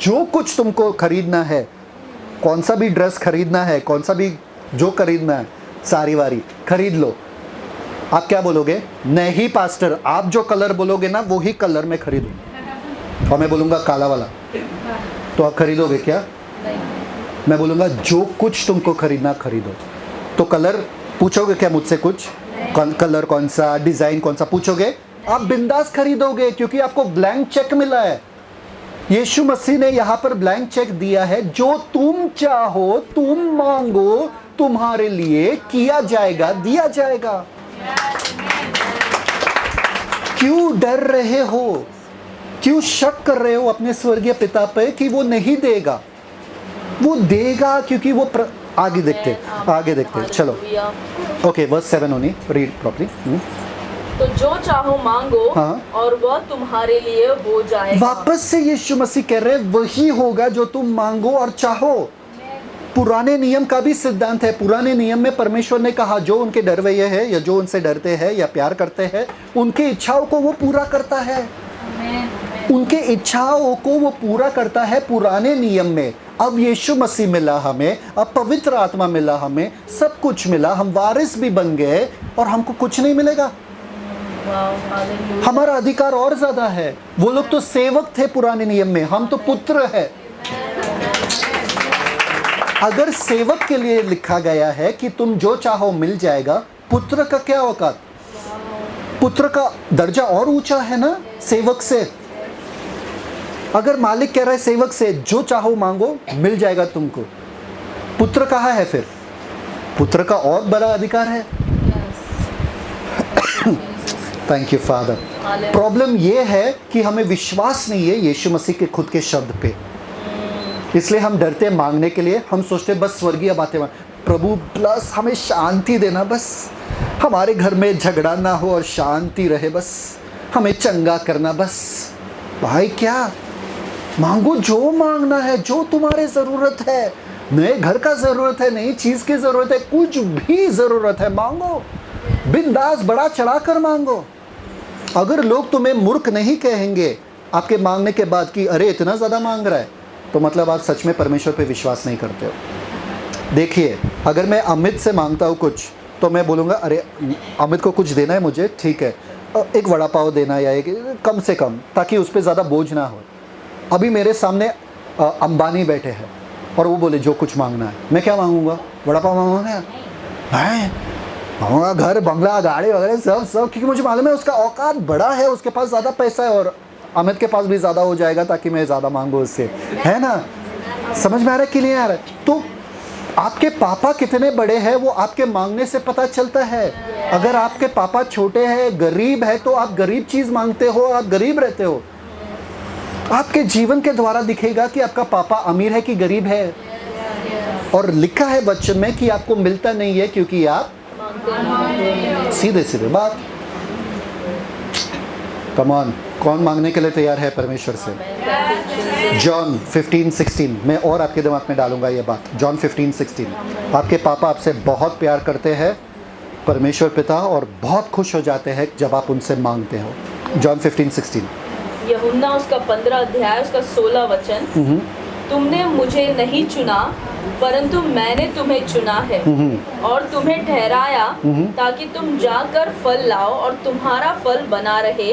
S1: जो कुछ तुमको खरीदना है, कौन सा भी ड्रेस खरीदना है, कौन सा भी जो खरीदना है, सारी वारी खरीद लो, आप क्या बोलोगे? नहीं पास्टर, आप जो कलर बोलोगे ना वही कलर मैं खरीदूँ, और मैं बोलूँगा काला वाला, तो आप खरीदोगे क्या?
S2: नहीं।
S1: मैं बोलूँगा जो कुछ तुमको खरीदना खरीदो। तो कलर पूछोगे क्या मुझसे? कुछ कलर कौन सा, डिज़ाइन कौन सा पूछोगे? आप बिंदास खरीदोगे क्योंकि आपको ब्लैंक चेक मिला है। यीशु मसीह ने यहाँ पर ब्लैंक चेक दिया है, जो तुम चाहो तुम मांगो, तुम्हारे लिए किया जाएगा, दिया जाएगा। क्यों डर रहे हो? क्यों शक कर रहे हो अपने स्वर्गीय पिता पे कि वो नहीं देगा? वो देगा, क्योंकि वो आगे देखते चलो। Okay, verse 7 only, read properly.
S2: तो जो चाहो मांगो,
S1: हाँ।
S2: और वह तुम्हारे लिए हो जाएगा।
S1: वापस से यीशु मसीह कह रहे हैं वही होगा जो तुम मांगो और चाहो। पुराने नियम का भी सिद्धांत है। पुराने नियम में परमेश्वर ने कहा जो उनके डरवैये है या जो उनसे डरते हैं या प्यार करते हैं, उनके इच्छाओं को वो पूरा करता है। उनके इच्छाओं को वो पूरा करता है पुराने नियम में। अब यीशु मसीह मिला हमें, अब पवित्र आत्मा मिला हमें, सब कुछ मिला, हम वारिस भी बन गए और हमको कुछ नहीं मिलेगा। हमारा अधिकार और ज्यादा है। वो लोग तो सेवक थे पुराने नियम में, हम तो पुत्र है। अगर सेवक के लिए लिखा गया है कि तुम जो चाहो मिल जाएगा, पुत्र का क्या औकात? पुत्र का दर्जा और ऊंचा है ना सेवक से। अगर मालिक कह रहा है सेवक से जो चाहो मांगो मिल जाएगा तुमको, पुत्र कहाँ है फिर? पुत्र का और बड़ा अधिकार है। Thank you father. प्रॉब्लम ये है कि हमें विश्वास नहीं है यीशु मसीह के खुद के शब्द पे, इसलिए हम डरते हैं मांगने के लिए। हम सोचते बस स्वर्गीय बातें मांग, प्रभु प्लस हमें शांति देना, बस हमारे घर में झगड़ा ना हो और शांति रहे, बस हमें चंगा करना बस। भाई क्या मांगो? जो मांगना है, जो तुम्हारे ज़रूरत है, नए घर का ज़रूरत है, नई चीज़ की ज़रूरत है, कुछ भी ज़रूरत है मांगो, बिंदास बड़ा चढ़ा कर मांगो। अगर लोग तुम्हें मूर्ख नहीं कहेंगे आपके मांगने के बाद कि अरे इतना ज़्यादा मांग रहा है, तो मतलब आप सच में परमेश्वर पे विश्वास नहीं करते हो। देखिए, अगर मैं अमित से मांगता हूँ कुछ, तो मैं बोलूँगा अरे अमित को कुछ देना है मुझे, ठीक है, एक वड़ा पाव देना या एक कम से कम, ताकि उस पर ज़्यादा बोझ ना हो। अभी मेरे सामने अंबानी बैठे हैं और वो बोले जो कुछ मांगना है, मैं क्या मांगूंगा? वड़ा पाव मांगूंगा? मांगूंगा घर, बंगला, गाड़ी वगैरह सब, क्योंकि मुझे मालूम है उसका औकात बड़ा है, उसके पास ज़्यादा पैसा है और अमित के पास भी ज़्यादा हो जाएगा ताकि मैं ज़्यादा मांगू उससे, है ना? समझ में आ रहा है कि नहीं आ रहा है? तो आपके पापा कितने बड़े हैं वो आपके मांगने से पता चलता है। अगर आपके पापा छोटे हैं, गरीब है, तो आप गरीब चीज़ मांगते हो, आप गरीब रहते हो। आपके जीवन के द्वारा दिखेगा कि आपका पापा अमीर है कि गरीब है। और लिखा है वचन में कि आपको मिलता नहीं है क्योंकि आप सीधे सीधे बात। कम ऑन, कौन मांगने के लिए तैयार है परमेश्वर से? जॉन 15:16 मैं और आपके दिमाग में डालूंगा ये बात। जॉन 15:16 आपके पापा आपसे बहुत प्यार करते हैं, परमेश्वर पिता, और बहुत खुश हो जाते हैं जब आप उनसे मांगते हो। जॉन 15:16
S2: यूहन्ना उसका 15 अध्याय उसका 16 वचन, तुमने मुझे नहीं चुना परंतु मैंने तुम्हें चुना है और तुम्हें ठहराया ताकि तुम जाकर फल लाओ और तुम्हारा फल बना रहे,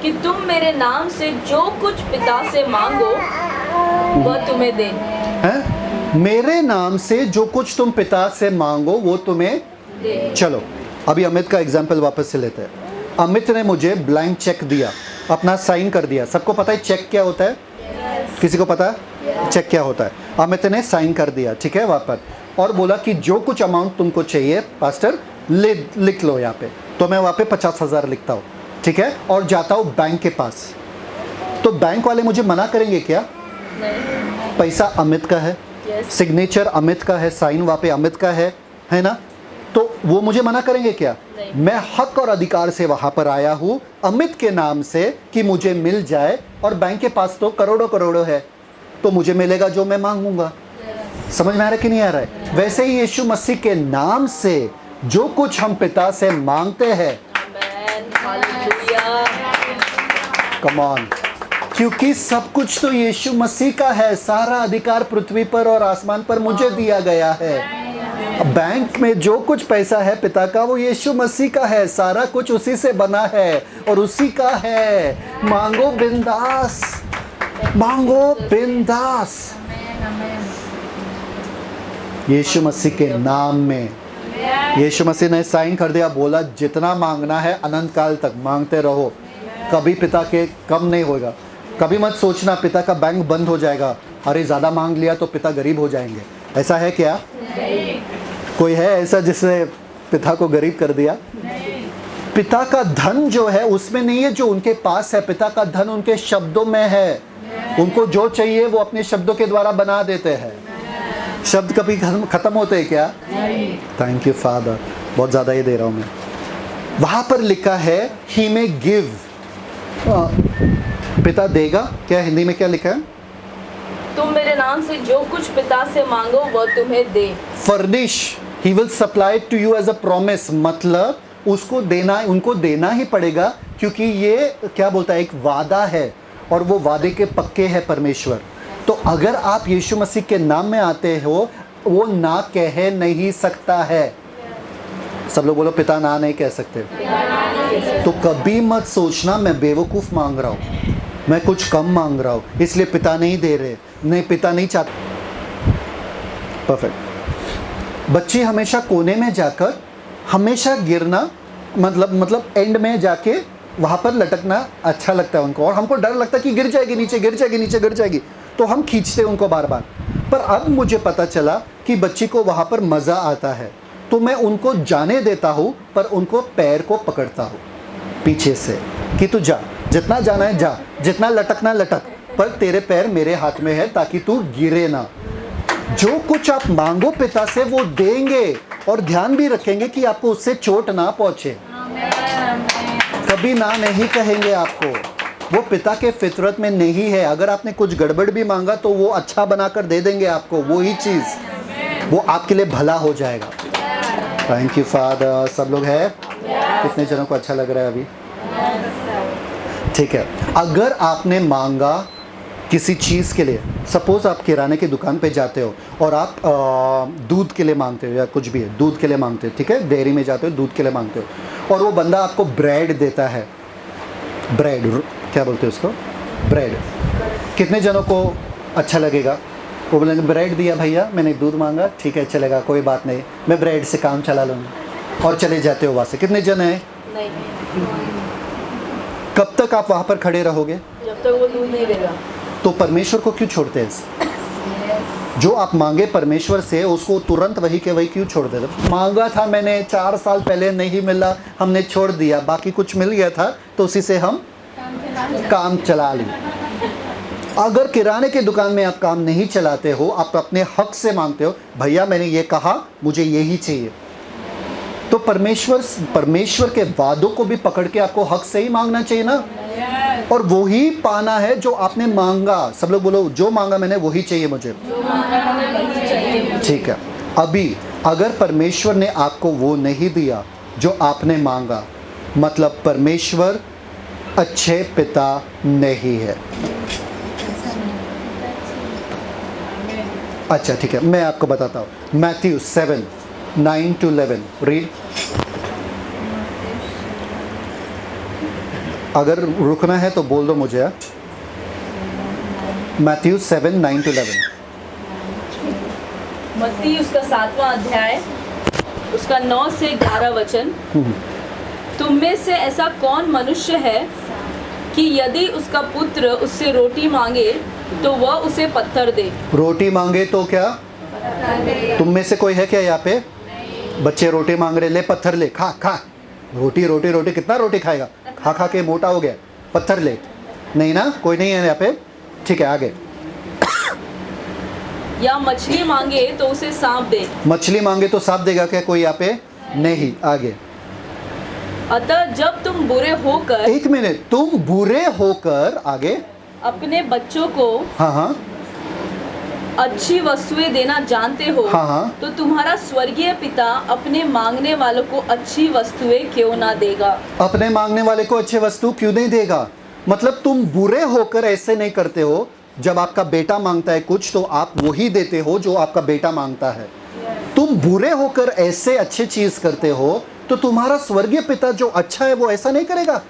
S2: कि तुम मेरे नाम से जो कुछ पिता से मांगो वह तुम्हें दे।
S1: हैं? मेरे नाम से जो कुछ तुम पिता से मांगो वो तुम्हें
S2: दे।
S1: चलो अभी अमित का एग्जाम्पल वापस से लेते हैं। अमित ने मुझे ब्लैंक चेक दिया, अपना साइन कर दिया। सबको पता है चेक क्या होता है? किसी को पता है चेक क्या होता है? अमित ने साइन कर दिया, ठीक है, वहाँ पर, और बोला कि जो कुछ अमाउंट तुमको चाहिए पास्टर लिख लो यहाँ पे। तो मैं वहाँ पे 50,000 लिखता हूँ, ठीक है, और जाता हूँ बैंक के पास। तो बैंक वाले मुझे मना करेंगे क्या?
S2: नहीं।
S1: पैसा अमित का है, सिग्नेचर अमित का है, साइन वहाँ पे अमित का है ना? तो वो मुझे मना करेंगे क्या? मैं हक और अधिकार से वहाँ पर आया हूँ अमित के नाम से कि मुझे मिल जाए, और बैंक के पास तो करोड़ों करोड़ों है, तो मुझे मिलेगा जो मैं मांगूंगा। समझ में आ रहा है कि नहीं आ रहा है? वैसे ही यीशु मसीह के नाम से जो कुछ हम पिता से मांगते हैं, कम ऑन, क्योंकि सब कुछ तो यीशु मसीह का है। सारा अधिकार पृथ्वी पर और आसमान पर मुझे दिया गया है। बैंक में जो कुछ पैसा है पिता का वो यीशु मसीह का है। सारा कुछ उसी से बना है और उसी का है। मांगो बिंदास, मांगो बिंदास यीशु मसीह के नाम में। यीशु मसीह ने साइन कर दिया, बोला जितना मांगना है अनंत काल तक मांगते रहो, कभी पिता के कम नहीं होगा। कभी मत सोचना पिता का बैंक बंद हो जाएगा, अरे ज़्यादा मांग लिया तो पिता गरीब हो जाएंगे। ऐसा है क्या? कोई है ऐसा जिसने पिता को गरीब कर दिया? पिता का धन जो है उसमें नहीं है जो उनके पास है। पिता का धन उनके शब्दों में है। उनको जो चाहिए वो अपने शब्दों के द्वारा बना देते हैं। शब्द कभी खत्म होते हैं क्या? थैंक यू फादर, बहुत ज़्यादा ही दे रहा हूँ मैं। वहाँ पर लिखा है ही में गिव, पिता देगा। क्या हिंदी में क्या लिखा है?
S2: तुम मेरे नाम से जो कुछ पिता से मांगो वह तुम्हें दे।
S1: Furnish, he will supply to you as a promise. मतलब उसको देना, उनको देना ही पड़ेगा, क्योंकि ये क्या बोलता है, एक वादा है और वो वादे के पक्के है परमेश्वर। तो अगर आप यीशु मसीह के नाम में आते हो वो ना कह नहीं सकता है। सब लोग बोलो पिता ना नहीं कह सकते। तो कभी मत सोचना मैं बेवकूफ़ मांग रहा हूँ, मैं कुछ कम मांग रहा हूँ इसलिए पिता नहीं दे रहे, नहीं पिता नहीं चाहते। परफेक्ट। बच्चे हमेशा कोने में जाकर हमेशा गिरना, मतलब एंड में जाके वहाँ पर लटकना अच्छा लगता है उनको, और हमको डर लगता है कि गिर जाएगी नीचे, गिर जाएगी नीचे, गिर जाएगी, तो हम खींचते हैं उनको बार बार। पर अब मुझे पता चला कि बच्ची को वहाँ पर मज़ा आता है, तो मैं उनको जाने देता हूँ, पर उनको पैर को पकड़ता हूँ पीछे से कि तू जा, जितना जाना है जा, जितना लटकना लटक, पर तेरे पैर मेरे हाथ में है ताकि तू गिरे ना। जो कुछ आप मांगो पिता से वो देंगे, और ध्यान भी रखेंगे कि आपको उससे चोट ना पहुंचे। कभी ना नहीं कहेंगे आपको, वो पिता के फितरत में नहीं है। अगर आपने कुछ गड़बड़ भी मांगा तो वो अच्छा बनाकर दे देंगे आपको, वही चीज़ वो आपके लिए भला हो जाएगा। Thank you father. सब लोग हैं? कितने जनों को अच्छा लग रहा है अभी? ठीक है। अगर आपने मांगा किसी चीज़ के लिए, सपोज़ आप किराने की दुकान पे जाते हो और आप दूध के लिए मांगते हो या कुछ भी है, दूध के लिए मांगते हो, ठीक है, डेयरी में जाते हो दूध के लिए मांगते हो, और वो बंदा आपको ब्रेड देता है, ब्रेड क्या बोलते हो उसको, ब्रेड। कितने जनों को अच्छा लगेगा? वो बोलेंगे ब्रेड दिया भैया, मैंने दूध मांगा, ठीक है चलेगा, कोई बात नहीं, मैं ब्रेड से काम चला लूँगा, और चले जाते हो वहाँ से। कितने जन हैं? कब तक आप वहाँ पर खड़े रहोगे?
S2: जब तक वो दूध नहीं देगा।
S1: तो परमेश्वर को क्यों छोड़ते हैं? जो आप मांगे परमेश्वर से, उसको तुरंत वही के वही क्यों छोड़ देते? मांगा था मैंने 4 साल पहले, नहीं मिला, हमने छोड़ दिया, बाकी कुछ मिल गया था तो उसी से हम काम चला लिए। अगर किराने की दुकान में आप काम नहीं चलाते हो, आप अपने हक से मांगते हो, भैया मैंने ये कहा, मुझे यही चाहिए, तो परमेश्वर के वादों को भी पकड़ के आपको हक से ही मांगना चाहिए ना, और वो ही पाना है जो आपने मांगा। सब लोग बोलो, जो मांगा मैंने वही चाहिए मुझे। ठीक है। अभी अगर परमेश्वर ने आपको वो नहीं दिया जो आपने मांगा, मतलब परमेश्वर अच्छे पिता नहीं है। अच्छा ठीक है, मैं आपको बताता हूँ। Matthew 7:9-11 read. अगर रुकना है तो बोल दो मुझे। मैथ्यू 7:9-11।
S2: मत्ती उसका 7वां अध्याय, उसका 9 से 11 वचन। तुम में से ऐसा कौन मनुष्य है कि यदि उसका पुत्र उससे रोटी मांगे तो वह उसे पत्थर दे? रोटी मांगे तो क्या? तुम में से कोई है क्या यहाँ पे? बच्चे रोटी मांग रहे, ले पत्थर ले, खा खा। रोटी रोटी रोटी, कितना रोटी खाएगा? खा खा के मोटा हो गया, पत्थर ले। नहीं ना, कोई नहीं है यहाँ पे। ठीक है, आगे। या मछली मांगे तो उसे सांप दे? मछली
S1: मांगे तो सांप देगा क्या कोई यहाँ पे? नहीं। आगे।
S2: अतः जब तुम बुरे होकर,
S1: एक मिनट, तुम बुरे होकर, आगे,
S2: अपने बच्चों को
S1: हाँ
S2: अच्छी वस्तुएं देना जानते हो,
S1: हाँ,
S2: तो तुम्हारा स्वर्गीय पिता अपने मांगने वालों को अच्छी वस्तुएं क्यों ना देगा? अपने
S1: मांगने वाले को अच्छी वस्तु क्यों नहीं देगा? मतलब तुम बुरे होकर ऐसे नहीं करते हो। जब आपका बेटा मांगता है कुछ तो आप वही देते हो जो आपका बेटा मांगता है। तुम बुरे होकर ऐसे अच्छे चीज करते हो तो तुम्हारा स्वर्गीय पिता जो अच्छा है वो ऐसा नहीं करेगा।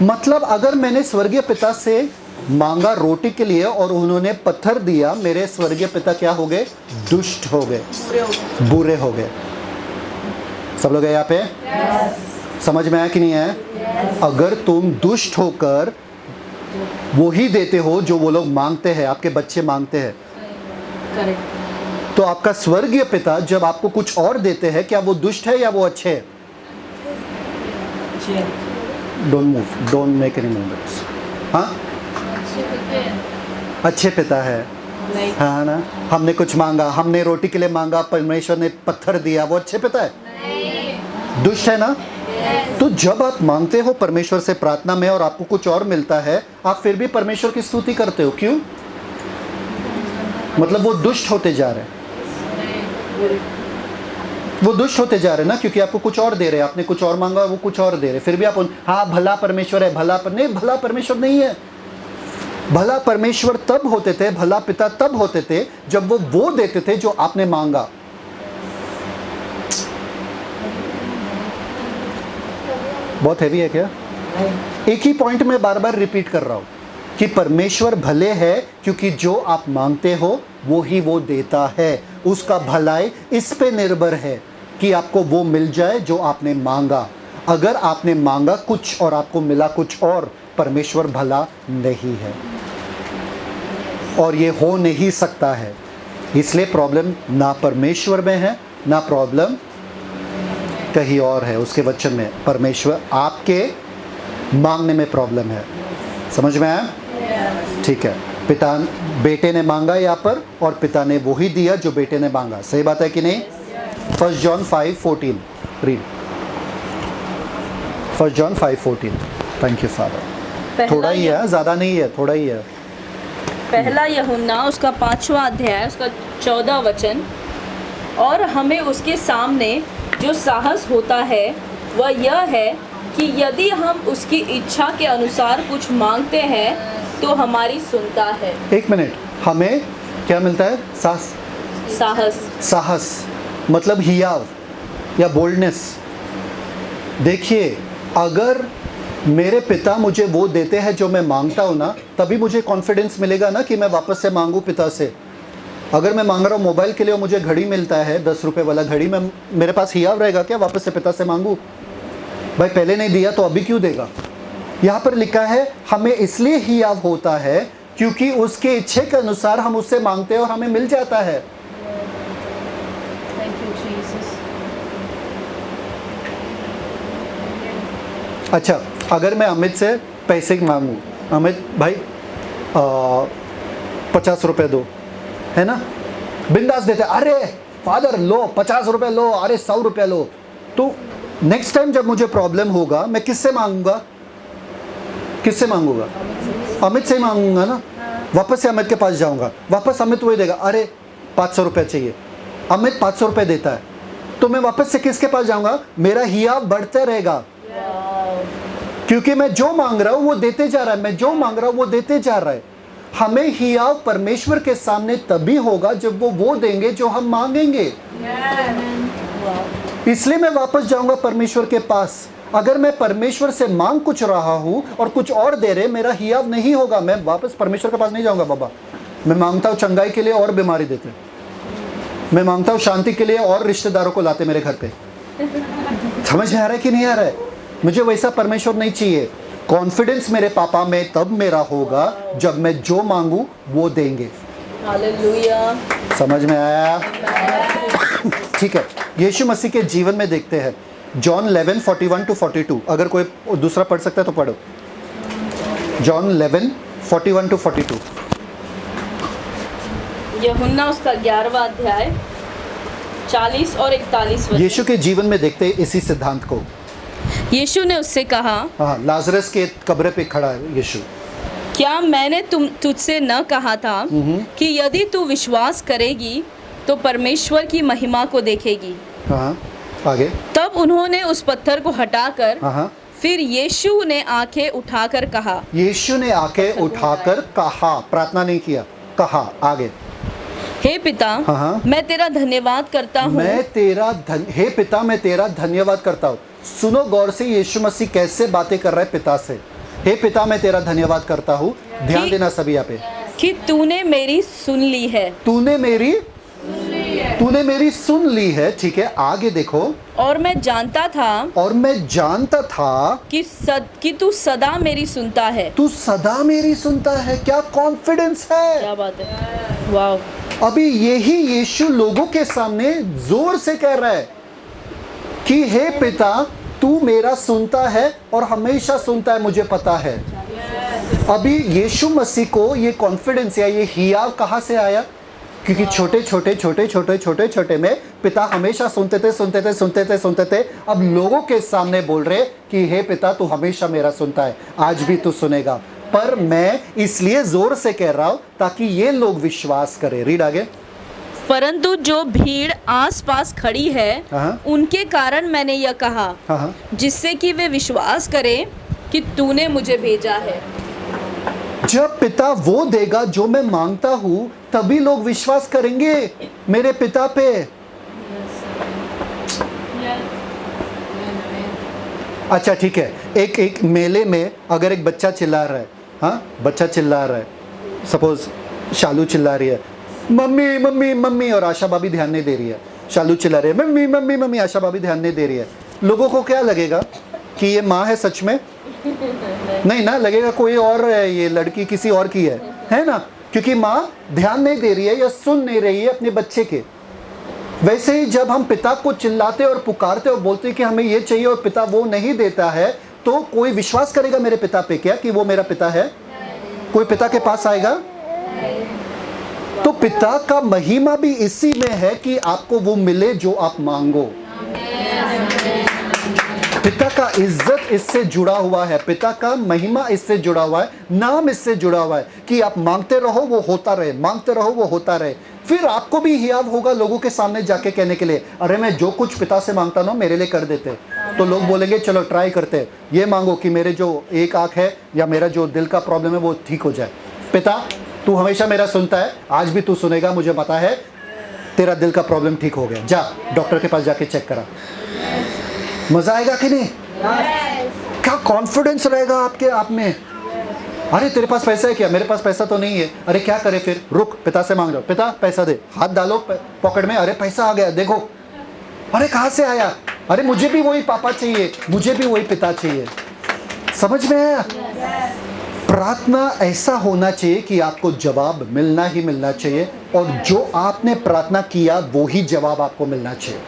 S1: मतलब अगर मैंने स्वर्गीय पिता से मांगा रोटी के लिए और उन्होंने पत्थर दिया, मेरे स्वर्गीय पिता क्या हो गए? दुष्ट हो गए, बुरे हो गए। सब लोग यहाँ पे? समझ में आया कि नहीं है? अगर तुम दुष्ट होकर वही देते हो जो वो लोग मांगते हैं, आपके बच्चे मांगते हैं, तो आपका स्वर्गीय पिता जब आपको कुछ और देते हैं, क्या वो दुष्ट है या वो अच्छे है? Don't move, don't make any movements. हाँ, अच्छे पिता है। हाँ ना, हमने कुछ मांगा, हमने रोटी के लिए मांगा, परमेश्वर ने पत्थर दिया, वो अच्छे पिता है? नहीं। दुष्ट है ना? तो जब आप मांगते हो परमेश्वर से प्रार्थना में और आपको कुछ और मिलता है, आप फिर भी परमेश्वर की स्तुति करते हो, क्यों? मतलब वो दुष्ट होते जा रहे हैं, वो दुष्ट होते जा रहे हैं ना, क्योंकि आपको कुछ और दे रहे हैं। आपने कुछ और मांगा, वो कुछ और दे रहे, फिर भी आप हाँ भला परमेश्वर है, भला पर नहीं, भला परमेश्वर नहीं है। भला परमेश्वर तब होते थे, भला पिता तब होते थे जब वो देते थे जो आपने मांगा। बहुत हैवी है क्या? एक ही पॉइंट में बार बार रिपीट कर रहा हूं कि परमेश्वर भले है, क्योंकि जो आप मांगते हो वो ही वो देता है। उसका भलाई इस पे निर्भर है कि आपको वो मिल जाए जो आपने मांगा। अगर आपने मांगा कुछ और आपको मिला कुछ और, परमेश्वर भला नहीं है और ये हो नहीं सकता है। इसलिए प्रॉब्लम ना परमेश्वर में है, ना प्रॉब्लम कहीं और है उसके वचन में। परमेश्वर आपके मांगने में प्रॉब्लम है। समझ में आया? ठीक है। पिता बेटे ने मांगा यहाँ पर और पिता ने वो ही दिया जो बेटे ने मांगा। सही बात है कि नहीं? 1 John 5:14 read. 1 John 5:14। Thank you father. थोड़ा ही है, ज़्यादा नहीं है, थोड़ा ही है।
S2: पहला यूहन्ना उसका 5वां अध्याय उसका 14 वचन, और हमें उसके सामने जो साहस होता है वह यह है कि यदि हम उसकी इच्छा के अनुसार कुछ मांगते हैं तो हमारी सुनता है।
S1: एक मिनट, हमें क्या मिलता है?
S2: साहस।
S1: साहस मतलब हियाव या बोल्डनेस। देखिए, अगर मेरे पिता मुझे वो देते हैं जो मैं मांगता हूँ ना, तभी मुझे कॉन्फिडेंस मिलेगा ना कि मैं वापस से मांगूँ पिता से। अगर मैं मांग रहा हूँ मोबाइल के लिए और मुझे घड़ी मिलता है 10 रुपये वाला घड़ी, में मेरे पास हियाव रहेगा क्या वापस से पिता से मांगूँ? भाई पहले नहीं दिया तो अभी क्यों देगा? यहाँ पर लिखा है हमें इसलिए हियाव होता है क्योंकि उसके इच्छे के अनुसार हम उससे मांगते हैं और हमें मिल जाता है। अच्छा, अगर मैं अमित से पैसे मांगूँ, अमित भाई 50 रुपये दो, है ना, बिंदास देते, अरे फादर लो 50 रुपये लो, अरे 100 रुपये लो। तो नेक्स्ट टाइम जब मुझे प्रॉब्लम होगा मैं किससे मांगूंगा? किससे मांगूंगा? अमित से ही मांगूंगा ना। वापस से अमित के पास जाऊंगा, वापस अमित वही देगा, अरे 500 रुपये चाहिए, अमित 500 रुपये देता है, तो मैं वापस से किसके पास जाऊंगा? मेरा हियाव बढ़ता रहेगा क्योंकि मैं जो मांग रहा हूं वो देते जा रहा है, मैं जो मांग रहा हूं वो देते जा रहा है। हमें हियाव परमेश्वर के सामने तभी होगा जब वो देंगे जो हम मांगेंगे। इसलिए मैं वापस जाऊंगा परमेश्वर के पास। अगर मैं परमेश्वर से मांग कुछ रहा हूं और कुछ और दे रहे, मेरा हियाव नहीं होगा, मैं वापस परमेश्वर के पास नहीं जाऊंगा। बाबा मैं मांगता हूं चंगाई के लिए और बीमारी देते, मैं मांगता हूं शांति के लिए और रिश्तेदारों को लाते मेरे घर पे। समझ में आ रहा है कि नहीं आ रहा है? मुझे वैसा परमेश्वर नहीं चाहिए। कॉन्फिडेंस मेरे पापा में तब मेरा होगा जब मैं जो मांगू वो देंगे।
S2: हालेलुया।
S1: समझ में आया? ठीक है, यीशु मसीह के जीवन में देखते हैं जॉन 11:41-42। अगर कोई दूसरा पढ़ सकता है तो पढ़ो। जॉन 11:41-42।
S2: यूहन्ना उसका 11वां अध्याय 40 और 41 वचन।
S1: यीशु के जीवन में देखते हैं इसी सिद्धांत को।
S2: यीशु ने उससे कहा,
S1: हाँ, लाजरस के कब्र पे खड़ा है यीशु।
S2: क्या मैंने तुझसे न कहा था कि यदि तू विश्वास करेगी तो परमेश्वर की महिमा को देखेगी?
S1: हाँ, आगे।
S2: तब उन्होंने उस पत्थर को हटाकर,
S1: हाँ,
S2: फिर यीशु ने आंखें उठाकर कहा,
S1: यीशु ने आंखें उठाकर कहा, प्रार्थना नहीं किया, कहा। आगे।
S2: हे पिता,
S1: हाँ,
S2: मैं तेरा धन्यवाद करता हूँ।
S1: हे पिता, मैं तेरा धन्यवाद करता हूँ। सुनो गौर से, यीशु मसीह कैसे बातें कर रहा है पिता से। हे पिता, मैं तेरा धन्यवाद करता हूँ। ध्यान देना सभी यहाँ पे
S2: कि तूने मेरी सुन ली है।
S1: तूने मेरी सुन ली है। ठीक है, आगे देखो।
S2: और मैं जानता था कि तू सदा मेरी सुनता है।
S1: तू सदा मेरी सुनता है। क्या कॉन्फिडेंस है!
S2: क्या बात है! वाओ!
S1: अभी यही यीशु लोगों के सामने जोर से कह रहा है कि हे पिता, तू मेरा सुनता है और हमेशा सुनता है, मुझे पता है। अभी यीशु मसीह को ये कॉन्फिडेंस या ये हियाव कहाँ से आया? क्योंकि छोटे में पिता हमेशा सुनते थे। अब लोगों के सामने बोल रहे कि हे पिता, तू हमेशा मेरा सुनता है, आज भी तू सुनेगा। पर मैं इसलिए जोर से कह रहा हूँ ताकि ये लोग विश्वास करें। रीड आगे।
S2: परंतु जो भीड़ आसपास खड़ी है उनके कारण मैंने यह कहा, जिससे कि वे विश्वास करें कि तूने मुझे भेजा है।
S1: जब पिता वो देगा जो मैं मांगता हूँ, तभी लोग विश्वास करेंगे मेरे पिता पे। अच्छा ठीक है, एक मेले में अगर एक बच्चा चिल्ला रहा है, हाँ बच्चा चिल्ला रहा है, सपोज शालू चिल्ला रही है मम्मी मम्मी मम्मी, और आशा भाभी ध्यान नहीं दे रही है। शालू चिल्ला रही है मम्मी मम्मी मम्मी, आशा भाभी ध्यान नहीं दे रही है। लोगों को क्या लगेगा कि ये माँ है सच में? नहीं ना, लगेगा कोई और है, ये लड़की किसी और की है ना, क्योंकि माँ ध्यान नहीं दे रही है या सुन नहीं रही है अपने बच्चे के। वैसे ही जब हम पिता को चिल्लाते और पुकारते और बोलते कि हमें ये चाहिए और पिता वो नहीं देता है, तो कोई विश्वास करेगा मेरे पिता पे क्या कि वो मेरा पिता है? कोई पिता के पास आएगा? तो पिता का महिमा भी इसी में है कि आपको वो मिले जो आप मांगो। पिता का इज्जत इससे जुड़ा हुआ है, पिता का महिमा इससे जुड़ा हुआ है, नाम इससे जुड़ा हुआ है कि आप मांगते रहो वो होता रहे, मांगते रहो वो होता रहे। फिर आपको भी हियाव होगा लोगों के सामने जाके कहने के लिए, अरे मैं जो कुछ पिता से मांगता ना मेरे लिए कर देते। तो लोग बोलेंगे चलो ट्राई करते, ये मांगो कि मेरे जो एक आंख है या मेरा जो दिल का प्रॉब्लम है वो ठीक हो जाए। पिता तू हमेशा मेरा सुनता है, आज भी तू सुनेगा, मुझे पता है तेरा दिल का प्रॉब्लम ठीक हो गया, जा डॉक्टर के पास जाके चेक करा। मजा आएगा कि नहीं? क्या कॉन्फिडेंस रहेगा आपके आप में। अरे तेरे पास पैसा है क्या? मेरे पास पैसा तो नहीं है। अरे क्या करे फिर? रुक पिता से मांग लो, पिता पैसा दे, हाथ डालो पॉकेट में, अरे पैसा आ गया देखो। अरे कहाँ से आया? अरे मुझे भी वही पापा चाहिए, मुझे भी वही पिता चाहिए। समझ में आया? प्रार्थना ऐसा होना चाहिए कि आपको जवाब मिलना ही मिलना चाहिए, और जो आपने प्रार्थना किया वो ही जवाब आपको मिलना चाहिए।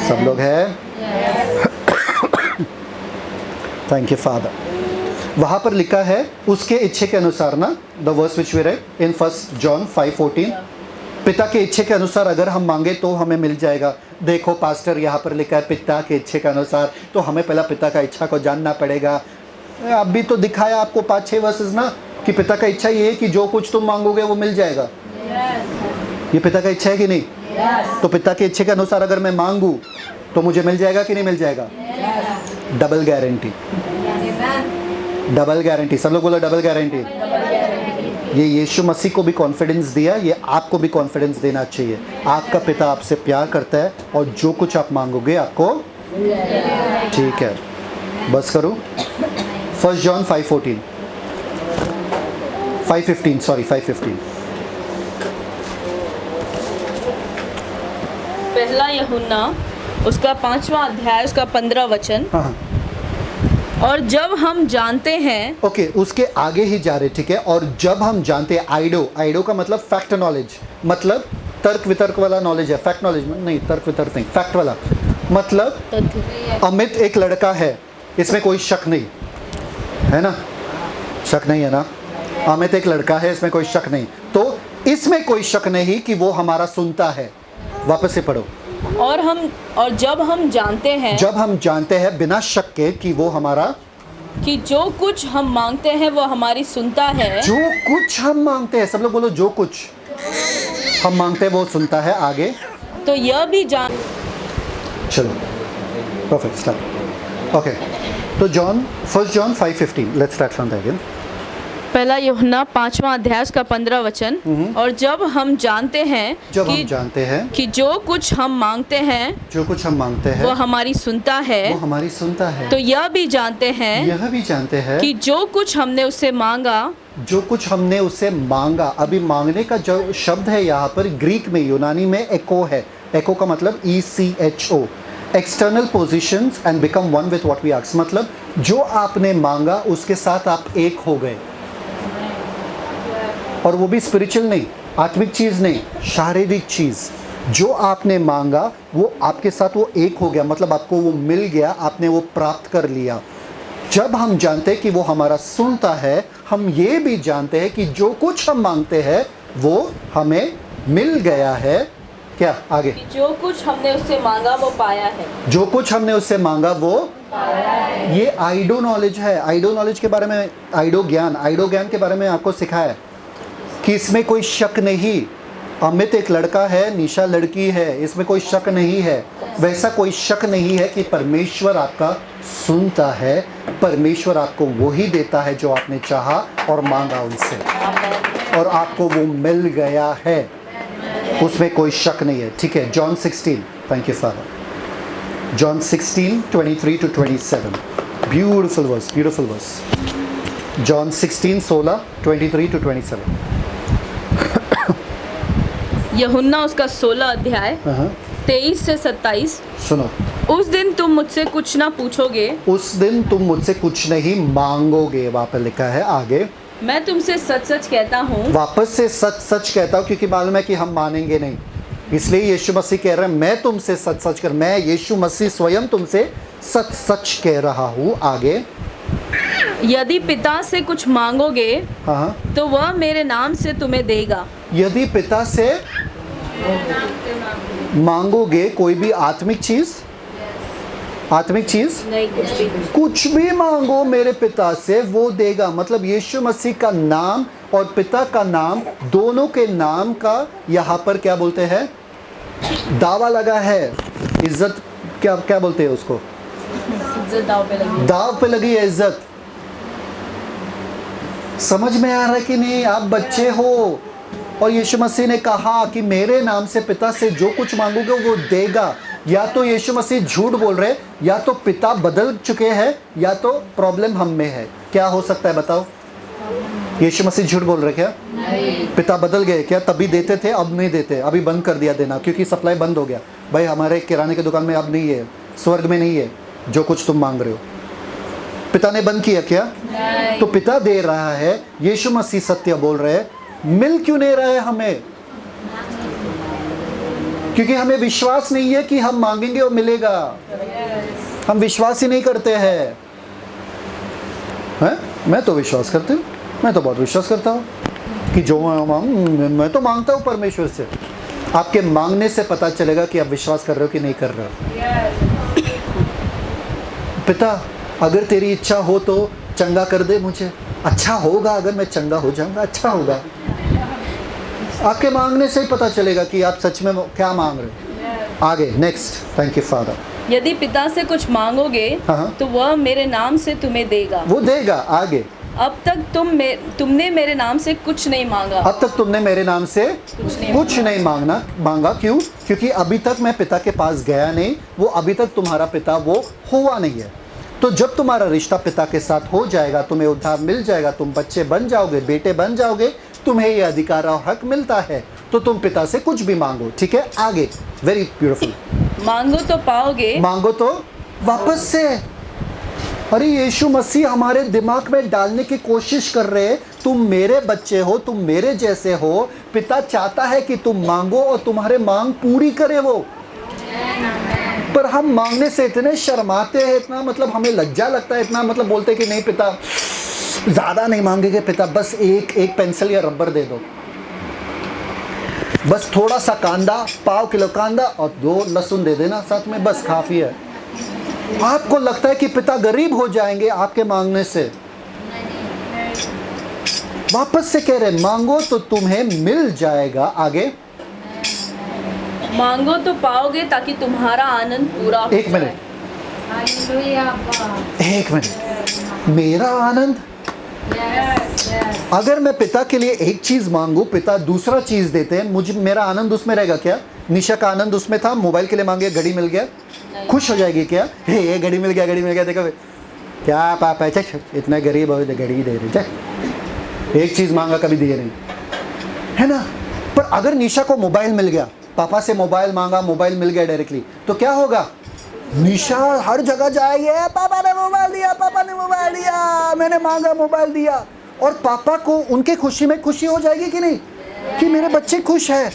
S1: सब लोग हैं? Thank you father. वहां पर लिखा है उसके इच्छे के अनुसार ना, the verse which we read in 1 John 5:14, पिता के इच्छे के अनुसार अगर हम मांगे तो हमें मिल जाएगा। देखो पास्टर यहाँ पर लिखा है पिता के इच्छे के अनुसार, तो हमें पहला पिता का इच्छा को जानना पड़ेगा। अभी तो दिखाया आपको 5-6 वर्सेस ना कि पिता का इच्छा ये है कि जो कुछ तुम मांगोगे वो मिल जाएगा। ये पिता का इच्छा है कि नहीं? तो पिता के इच्छे के अनुसार अगर मैं मांगू तो मुझे मिल जाएगा कि नहीं मिल जाएगा? Double guarantee, double guarantee. सब लोग बोलो डबल गारंटी। ये यीशु मसीह को भी कॉन्फिडेंस दिया, ये आपको भी कॉन्फिडेंस देना चाहिए। आपका पिता आपसे प्यार करता है और जो कुछ आप मांगोगे आपको ठीक है। बस करो। 1 जॉन 5:14 5:15 सॉरी 5:15।
S2: पहला यूहन्ना उसका 5वां अध्याय उसका 15 वचन।
S1: हाँ
S2: और जब हम जानते हैं,
S1: ओके उसके आगे ही जा रहे, ठीक है। और जब हम जानते हैं, आइडो का मतलब फैक्ट नॉलेज, मतलब तर्क वितर्क वाला नॉलेज है। फैक्ट नॉलेज नहीं, तर्क वितर्क नहीं, फैक्ट वाला। मतलब अमित एक लड़का है, इसमें कोई शक नहीं है ना, शक नहीं है ना। अमित एक लड़का है, इसमें कोई शक नहीं। तो इसमें कोई शक नहीं कि वो हमारा सुनता है। वापस से पढ़ो।
S2: और जब हम जानते हैं
S1: बिना शक के कि वो हमारा,
S2: कि जो कुछ हम मांगते हैं वो हमारी सुनता है।
S1: जो कुछ हम मांगते हैं, सब लोग बोलो जो कुछ हम मांगते हैं वो सुनता है। आगे
S2: तो यह भी जान,
S1: चलो परफेक्ट स्टार्ट। ओके तो 1 John 5:15 let's start from that again.
S2: पहला यूहन्ना 5वां अध्याय उसका 15 वचन। और जब हम जानते हैं कि जो कुछ हम मांगते हैं वो हमारी सुनता है, तो यह भी जानते हैं कि जो कुछ हमने उससे मांगा, अभी मांगने का जो शब्द है यहाँ पर ग्रीक में, यूनानी में एको है। एको का मतलब ECHO, external positions and become one with what we ask. मतलब जो आपने मांगा उसके साथ आप एक हो गए, और वो भी स्पिरिचुअल नहीं, आत्मिक चीज़ नहीं, शारीरिक चीज़। जो आपने मांगा वो आपके साथ वो एक हो गया, मतलब आपको वो मिल गया, आपने वो प्राप्त कर लिया। जब हम जानते हैं कि वो हमारा सुनता है, हम ये भी जानते हैं कि जो कुछ हम मांगते हैं वो हमें मिल गया है। क्या आगे? जो कुछ हमने उससे मांगा वो पाया है।
S1: जो कुछ हमने उससे मांगा वो ये आइडो नॉलेज है। आइडो नॉलेज के बारे में, आइडो ज्ञान के बारे में आपको सिखाया कि इसमें कोई शक नहीं। अमित एक लड़का है, निशा लड़की है, इसमें कोई शक नहीं है। वैसा कोई शक नहीं है कि परमेश्वर आपका सुनता है, परमेश्वर आपको वही देता है जो आपने चाहा और मांगा उनसे, और आपको वो मिल गया है, उसमें कोई शक नहीं है। ठीक है, John 16। Thank you father. John 16:23-27. Beautiful verse, beautiful verse. John 16:16-23-27.
S2: यूहन्ना उसका 16 अध्याय
S1: हाँ,
S2: 23 से 27।
S1: सुनो,
S2: उस दिन तुम मुझसे कुछ ना पूछोगे,
S1: उस दिन तुम मुझसे कुछ नहीं मांगोगे। वहाँ पर लिखा है आगे,
S2: मैं तुमसे सच सच कहता हूँ।
S1: वापस से सच सच कहता हूँ, क्योंकि मालूम है कि हम मानेंगे नहीं, इसलिए यीशु मसीह कह रहे हैं मैं तुमसे सच सच कर, मैं यीशु मसीह स्वयं तुमसे सच सच कह रहा हूँ। आगे,
S2: यदि पिता से कुछ मांगोगे
S1: हाँ,
S2: तो वह मेरे नाम से तुम्हें देगा।
S1: यदि पिता से मांगोगे कोई भी आत्मिक चीज, आत्मिक चीज,
S2: नहीं
S1: कुछ भी मांगो मेरे पिता से वो देगा। मतलब यीशु मसीह का नाम और पिता का नाम, दोनों के नाम का यहाँ पर क्या बोलते हैं, दावा लगा है। इज्जत क्या क्या बोलते हैं उसको,
S2: दाव पे लगी।
S1: दाव पे लगी है इज्जत। समझ में आ रहा है कि नहीं? आप बच्चे हो और यीशु मसीह ने कहा कि मेरे नाम से पिता से जो कुछ मांगोगे वो देगा। या तो यीशु मसीह झूठ बोल रहे, या तो पिता बदल चुके हैं, या तो प्रॉब्लम हम में है। क्या हो सकता है बताओ? यीशु मसीह झूठ बोल रहे क्या? नहीं। पिता बदल गए क्या? तभी देते थे, अब नहीं देते, अभी बंद कर दिया देना, क्योंकि सप्लाई बंद हो गया। भाई हमारे किराने की दुकान में अब नहीं है, स्वर्ग में नहीं है जो कुछ तुम मांग रहे हो। पिता ने बंद किया क्या? नहीं। तो पिता दे रहा है, यीशु मसीह सत्य बोल रहे हैं। मिल क्यों नहीं रहा है हमें? क्योंकि हमें विश्वास नहीं है कि हम मांगेंगे और मिलेगा। हम विश्वास ही नहीं करते हैं। मैं तो विश्वास करती हूँ, मैं तो बहुत विश्वास करता हूँ कि जो मैं तो मांगता हूँ परमेश्वर से। आपके मांगने से पता चलेगा कि आप विश्वास कर रहे हो कि नहीं कर रहे हो। पिता अगर तेरी इच्छा हो तो चंगा कर दे मुझे। अच्छा होगा अगर मैं चंगा हो जाऊंगा, अच्छा होगा। आपके मांगने से ही पता चलेगा कि आप सच में क्या मांग रहे हो। आगे नेक्स्ट, थैंक यू फादर।
S2: यदि पिता से कुछ मांगोगे
S1: हाँ।
S2: तो वह मेरे नाम से तुम्हें देगा।
S1: वो देगा। आगे,
S2: अब तक तुमने मेरे नाम से कुछ नहीं मांगा।
S1: अब तक तुमने मेरे नाम से कुछ नहीं मांगा। क्यों? क्योंकि अभी तक मैं पिता के पास गया नहीं, वो अभी तक तुम्हारा पिता वो हुआ नहीं है। तो जब तुम्हारा रिश्ता पिता के साथ हो जाएगा, तुम्हें उद्धार मिल जाएगा, तुम बच्चे बन जाओगे, बेटे बन जाओगे, तुम्हें ये अधिकार और हक मिलता है, तो तुम पिता से कुछ भी मांगो। ठीक है, आगे, वेरी ब्यूटीफुल।
S2: मांगो तो पाओगे,
S1: मांगो तो वापस से। अरे यीशु मसीह हमारे दिमाग में डालने की कोशिश कर रहे हैं, तुम मेरे बच्चे हो, तुम मेरे जैसे हो। पिता चाहता है कि तुम मांगो और तुम्हारे मांग पूरी करे वो। पर हम मांगने से इतने शर्माते हैं, इतना मतलब हमें लज्जा लगता है, इतना मतलब बोलते हैं कि नहीं पिता ज़्यादा नहीं मांगेंगे, पिता बस एक पेंसिल या रबर दे दो, बस थोड़ा सा कांदा, पाव किलो कांदा और 2 लहसुन दे देना साथ में, बस काफ़ी है। आपको लगता है कि पिता गरीब हो जाएंगे आपके मांगने से? वापस से कह रहे मांगो तो तुम्हें मिल जाएगा। आगे,
S2: मांगो तो पाओगे ताकि तुम्हारा आनंद पूरा हो।
S1: एक मिनट, मेरा आनंद। अगर मैं पिता के लिए एक चीज मांगू, पिता दूसरा चीज देते हैं, मुझे मेरा आनंद उसमें रहेगा क्या? निशा का आनंद उसमें था, मोबाइल के लिए मांगे, घड़ी मिल गया, खुश हो जाएगी क्या? ये घड़ी मिल गया, घड़ी मिल गया, देखो क्या पापा है, इतना गरीब हो, घड़ी दे रहे, एक चीज मांगा कभी दिए नहीं, है ना? पर अगर निशा को मोबाइल मिल गया, पापा से मोबाइल मांगा, मोबाइल मिल गया डायरेक्टली, तो क्या होगा? निशा हर जगह जाएगी, पापा ने मोबाइल दिया, पापा ने मोबाइल दिया, मैंने मांगा मोबाइल दिया। और पापा को उनके खुशी में खुशी हो जाएगी कि नहीं, कि मेरे बच्चे खुश हैं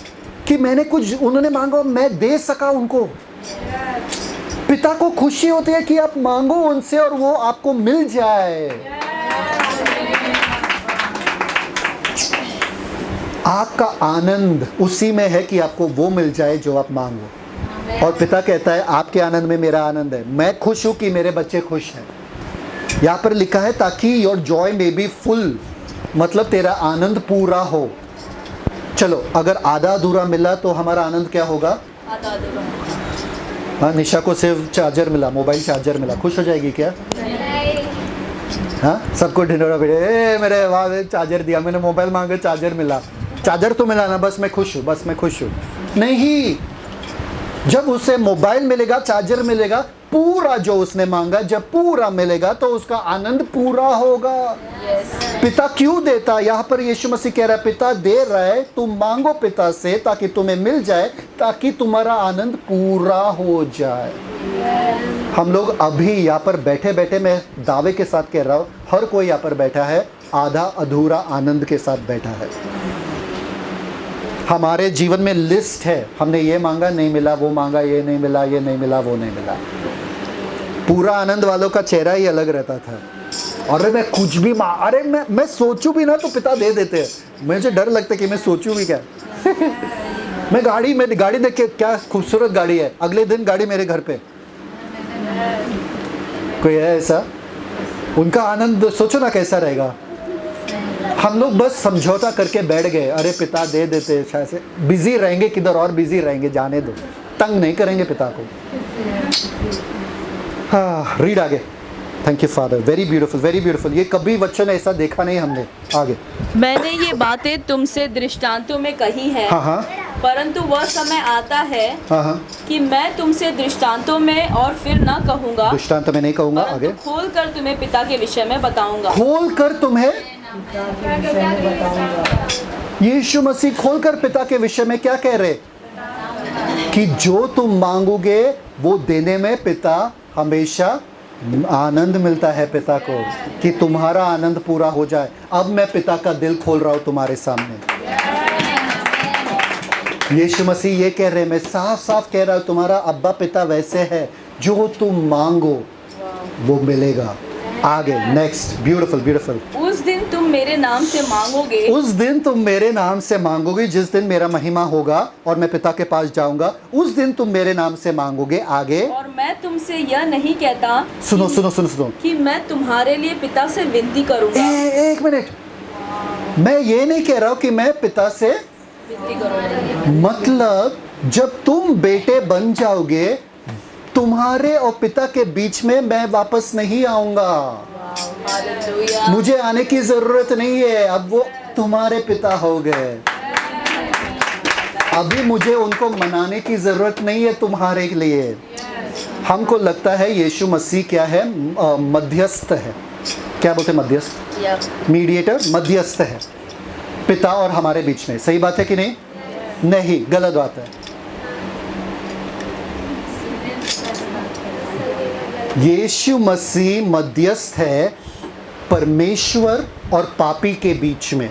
S1: कि मैंने कुछ उन्होंने मांगा मैं दे सका उनको। पिता को खुशी होती है कि आप मांगो उनसे और वो आपको मिल जाए। आपका आनंद उसी में है कि आपको वो मिल जाए जो आप मांगो। और पिता कहता है आपके आनंद में मेरा आनंद है, मैं खुश हूं कि मेरे बच्चे खुश हैं। यहाँ पर लिखा है ताकि your Joy may be full, मतलब तेरा आनंद पूरा हो। चलो अगर आधा अधूरा मिला तो हमारा आनंद क्या होगा?
S2: आधा अधूरा।
S1: हाँ, निशा को सिर्फ चार्जर मिला, मोबाइल चार्जर मिला, खुश हो जाएगी क्या? हाँ, सबको ढिंडोरा पीटे, मेरे वहाँ चार्जर दिया, मैंने मोबाइल मांगा, चार्जर मिला, चार्जर तो मिला ना, बस मैं खुश हूँ, बस मैं खुश हूँ। नहीं, जब उसे मोबाइल मिलेगा, चार्जर मिलेगा, पूरा जो उसने मांगा जब पूरा मिलेगा तो उसका आनंद पूरा होगा। पिता क्यों देता? यहाँ पर यीशु मसीह कह रहा है पिता दे रहा है, तुम मांगो पिता से ताकि तुम्हें मिल जाए, ताकि तुम्हारा आनंद पूरा हो जाए। हम लोग अभी यहाँ पर बैठे बैठे, मैं दावे के साथ कह रहा हूँ, हर कोई यहाँ पर बैठा है आधा अधूरा आनंद के साथ बैठा है। हमारे जीवन में लिस्ट है, हमने ये मांगा नहीं मिला, वो मांगा ये नहीं मिला, ये नहीं मिला, वो नहीं मिला। पूरा आनंद वालों का चेहरा ही अलग रहता था। अरे मैं कुछ भी अरे मैं सोचूं भी ना तो पिता दे देते हैं। मुझे डर लगता है कि मैं सोचूं भी क्या। मैं गाड़ी देख के, क्या खूबसूरत गाड़ी है, अगले दिन गाड़ी मेरे घर पे। कोई है ऐसा? उनका आनंद सोचो ना कैसा रहेगा। हम लोग बस समझौता करके बैठ गए, अरे पिता दे देते, शायद से बिजी रहेंगे, किधर और बिजी रहेंगे, जाने दो, तंग नहीं करेंगे पिता को। हाँ, रीड आगे। Thank you father, very beautiful, very beautiful. ये कभी वचन ऐसा देखा नहीं हमने। आगे।
S2: मैंने ये बातें तुमसे दृष्टांतों में कही है,
S1: हाँ,
S2: परंतु वह समय आता है
S1: हाँ,
S2: कि मैं तुमसे दृष्टांतों में और फिर न कहूँगा,
S1: दृष्टांत में नहीं कहूँगा। आगे।
S2: खोल कर तुम्हें पिता के विषय में बताऊंगा।
S1: खोल कर तुम्हें यीशु मसीह खोलकर पिता के विषय में क्या कह रहे? कि जो तुम मांगोगे वो देने में पिता हमेशा आनंद मिलता है पिता को, कि तुम्हारा आनंद पूरा हो जाए। अब मैं पिता का दिल खोल रहा हूं तुम्हारे सामने। यीशु मसीह ये कह रहे हैं, मैं साफ साफ कह रहा हूं, तुम्हारा अब्बा पिता वैसे है, जो तुम मांगो वो मिलेगा। आगे, नेक्स्ट। Beautiful, beautiful.
S2: उस दिन तुम मेरे नाम से मांगोगे,
S1: उस दिन तुम मेरे नाम से मांगोगे, जिस दिन मेरा महिमा होगा और मैं पिता के पास जाऊंगा, उस दिन तुम मेरे नाम से मांगोगे। आगे।
S2: और मैं तुमसे यह नहीं कहता,
S1: सुनो सुनो सुनो सुनो,
S2: कि मैं तुम्हारे लिए पिता से विनती करूंगा।
S1: एक मिनट, मैं ये नहीं कह रहा हूं कि मैं पिता से
S2: विनती करूंगा।
S1: मतलब जब तुम बेटे बन जाओगे, तुम्हारे और पिता के बीच में मैं वापस नहीं आऊंगा।
S2: हालेलुया।
S1: मुझे आने की जरूरत नहीं है, अब वो तुम्हारे पिता हो गए। अभी मुझे उनको मनाने की जरूरत नहीं है तुम्हारे लिए। हमको लगता है यीशु मसीह क्या है? मध्यस्थ है। क्या बोलते हैं? मध्यस्थ, मीडिएटर, मध्यस्थ है पिता और हमारे बीच में। सही बात है कि नहीं? नहीं, गलत बात है। यीशु मसीह मध्यस्थ है परमेश्वर और पापी के बीच में।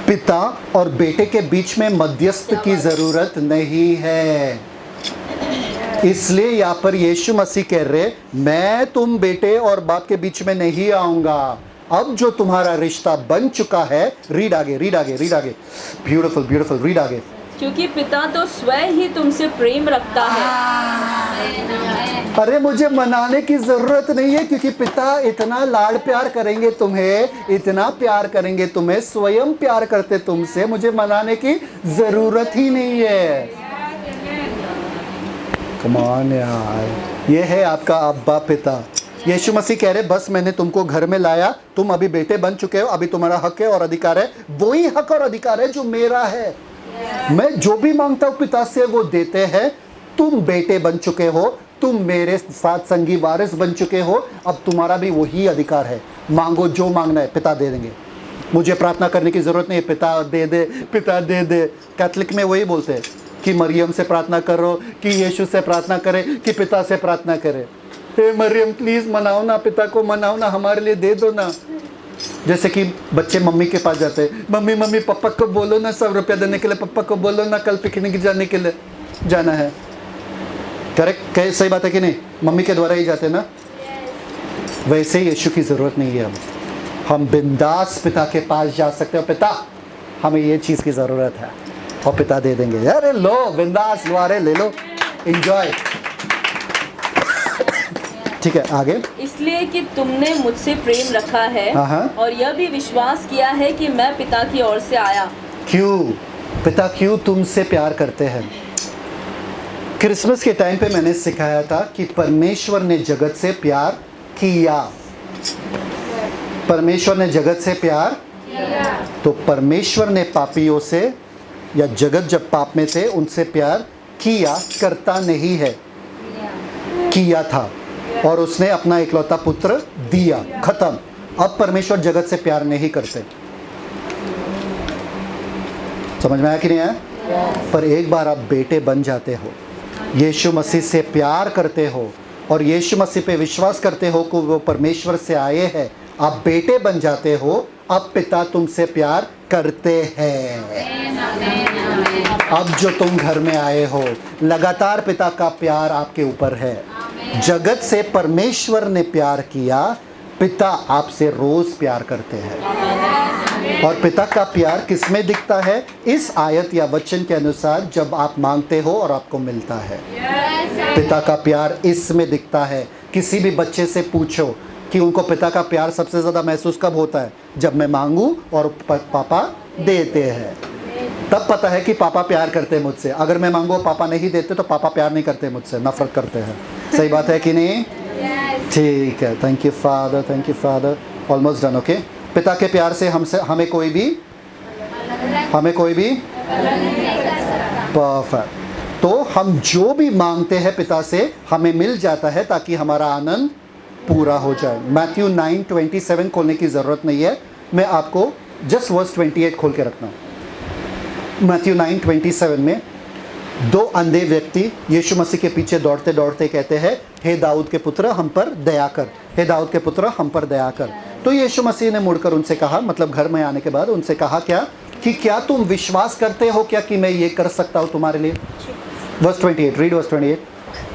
S1: पिता और बेटे के बीच में मध्यस्थ की जरूरत नहीं है। इसलिए यहाँ पर यीशु मसीह कह रहे, मैं तुम बेटे और बाप के बीच में नहीं आऊंगा। अब जो तुम्हारा रिश्ता बन चुका है, रीड आगे, रीड आगे, रीड आगे। ब्यूटीफुल, ब्यूटीफुल, रीड आगे।
S2: क्योंकि पिता तो स्वयं ही तुमसे प्रेम रखता है।
S1: अरे मुझे मनाने की जरूरत नहीं है, क्योंकि पिता इतना लाड़ प्यार करेंगे तुम्हें, इतना प्यार करेंगे तुम्हें, स्वयं प्यार करते तुमसे, मुझे मनाने की जरूरत ही नहीं है। कम ऑन यार, ये है आपका अब्बा पिता। यीशु मसीह कह रहे, बस मैंने तुमको घर में लाया, तुम अभी बेटे बन चुके हो, अभी तुम्हारा हक है और अधिकार है, वही हक और अधिकार है जो मेरा है। मैं जो भी मांगता हूँ पिता से वो देते हैं। तुम बेटे बन चुके हो, तुम मेरे साथ संगी वारिस बन चुके हो, अब तुम्हारा भी वही अधिकार है। मांगो, जो मांगना है पिता दे देंगे। मुझे प्रार्थना करने की जरूरत नहीं है, पिता दे दे, पिता दे दे। कैथलिक में वही बोलते हैं कि मरियम से प्रार्थना करो, कि यीशु से प्रार्थना करे, कि पिता से प्रार्थना करे। हे मरियम प्लीज मनाओ ना, पिता को मनाओ ना, हमारे लिए दे दो ना। जैसे कि बच्चे मम्मी के पास जाते हैं, मम्मी मम्मी पापा को बोलो ना 100 रुपया देने के लिए, पापा को बोलो ना कल पिकनिक जाने के लिए जाना है। करेक्ट, सही बात है कि नहीं? मम्मी के द्वारा ही जाते ना। वैसे यीशु की जरूरत नहीं है। हम बिंदास पिता के पास जा सकते हो, पिता हमें ये चीज की जरूरत है, और पिता दे देंगे। अरे लो, बिंदास द्वारे ले लो, एंजॉय। ठीक है, आगे।
S2: इसलिए कि तुमने मुझसे प्रेम रखा है, और यह भी विश्वास किया है कि मैं पिता की ओर से आया।
S1: क्यों? पिता क्यों तुमसे प्यार करते हैं? क्रिसमस के टाइम पे मैंने सिखाया था कि परमेश्वर ने जगत से प्यार किया। परमेश्वर ने जगत से प्यार किया। तो परमेश्वर ने पापियों से, या जगत जब पाप में थे उनसे प्यार किया करता नहीं है, किया था, और उसने अपना इकलौता पुत्र दिया, खत्म। अब परमेश्वर जगत से प्यार नहीं करते। समझ में आया कि नहीं आया? पर एक बार आप बेटे बन जाते हो, यीशु मसीह से प्यार करते हो और यीशु मसीह पे विश्वास करते हो कि वो परमेश्वर से आए हैं, आप बेटे बन जाते हो। अब पिता तुमसे प्यार करते हैं। अब जो तुम घर में आए हो, लगातार पिता का प्यार आपके ऊपर है। जगत से परमेश्वर ने प्यार किया, पिता आपसे रोज प्यार करते हैं। और पिता का प्यार किसमें दिखता है? इस आयत या वचन के अनुसार जब आप मांगते हो और आपको मिलता है। पिता का प्यार इसमें दिखता है। किसी भी बच्चे से पूछो कि उनको पिता का प्यार सबसे ज़्यादा महसूस कब होता है? जब मैं मांगूं और पापा देते हैं, तब पता है कि पापा प्यार करते हैं मुझसे। अगर मैं मांगू और पापा नहीं देते तो पापा प्यार नहीं करते मुझसे, नफरत करते हैं। सही बात है कि नहीं? ठीक है, thank you father, thank you father. Almost done. Okay, पिता के प्यार से हमें कोई भी परफेक्ट। तो हम जो भी मांगते हैं पिता से हमें मिल जाता है, ताकि हमारा आनंद पूरा हो जाए। मैथ्यू 9:27 खोलने की ज़रूरत नहीं है, मैं आपको जस्ट वर्स 28 खोल के रखना। मैथ्यू 9:27 में दो अंधे व्यक्ति यीशु मसीह के पीछे दौड़ते दौड़ते कहते हैं, हे दाऊद के पुत्र हम पर दया कर, हे दाऊद के पुत्र हम पर दया कर। तो यीशु मसीह ने मुड़कर उनसे कहा, मतलब घर में आने के बाद उनसे कहा क्या कि क्या तुम विश्वास करते हो क्या कि मैं ये कर सकता हूँ तुम्हारे लिए? Verse 28, read verse 28।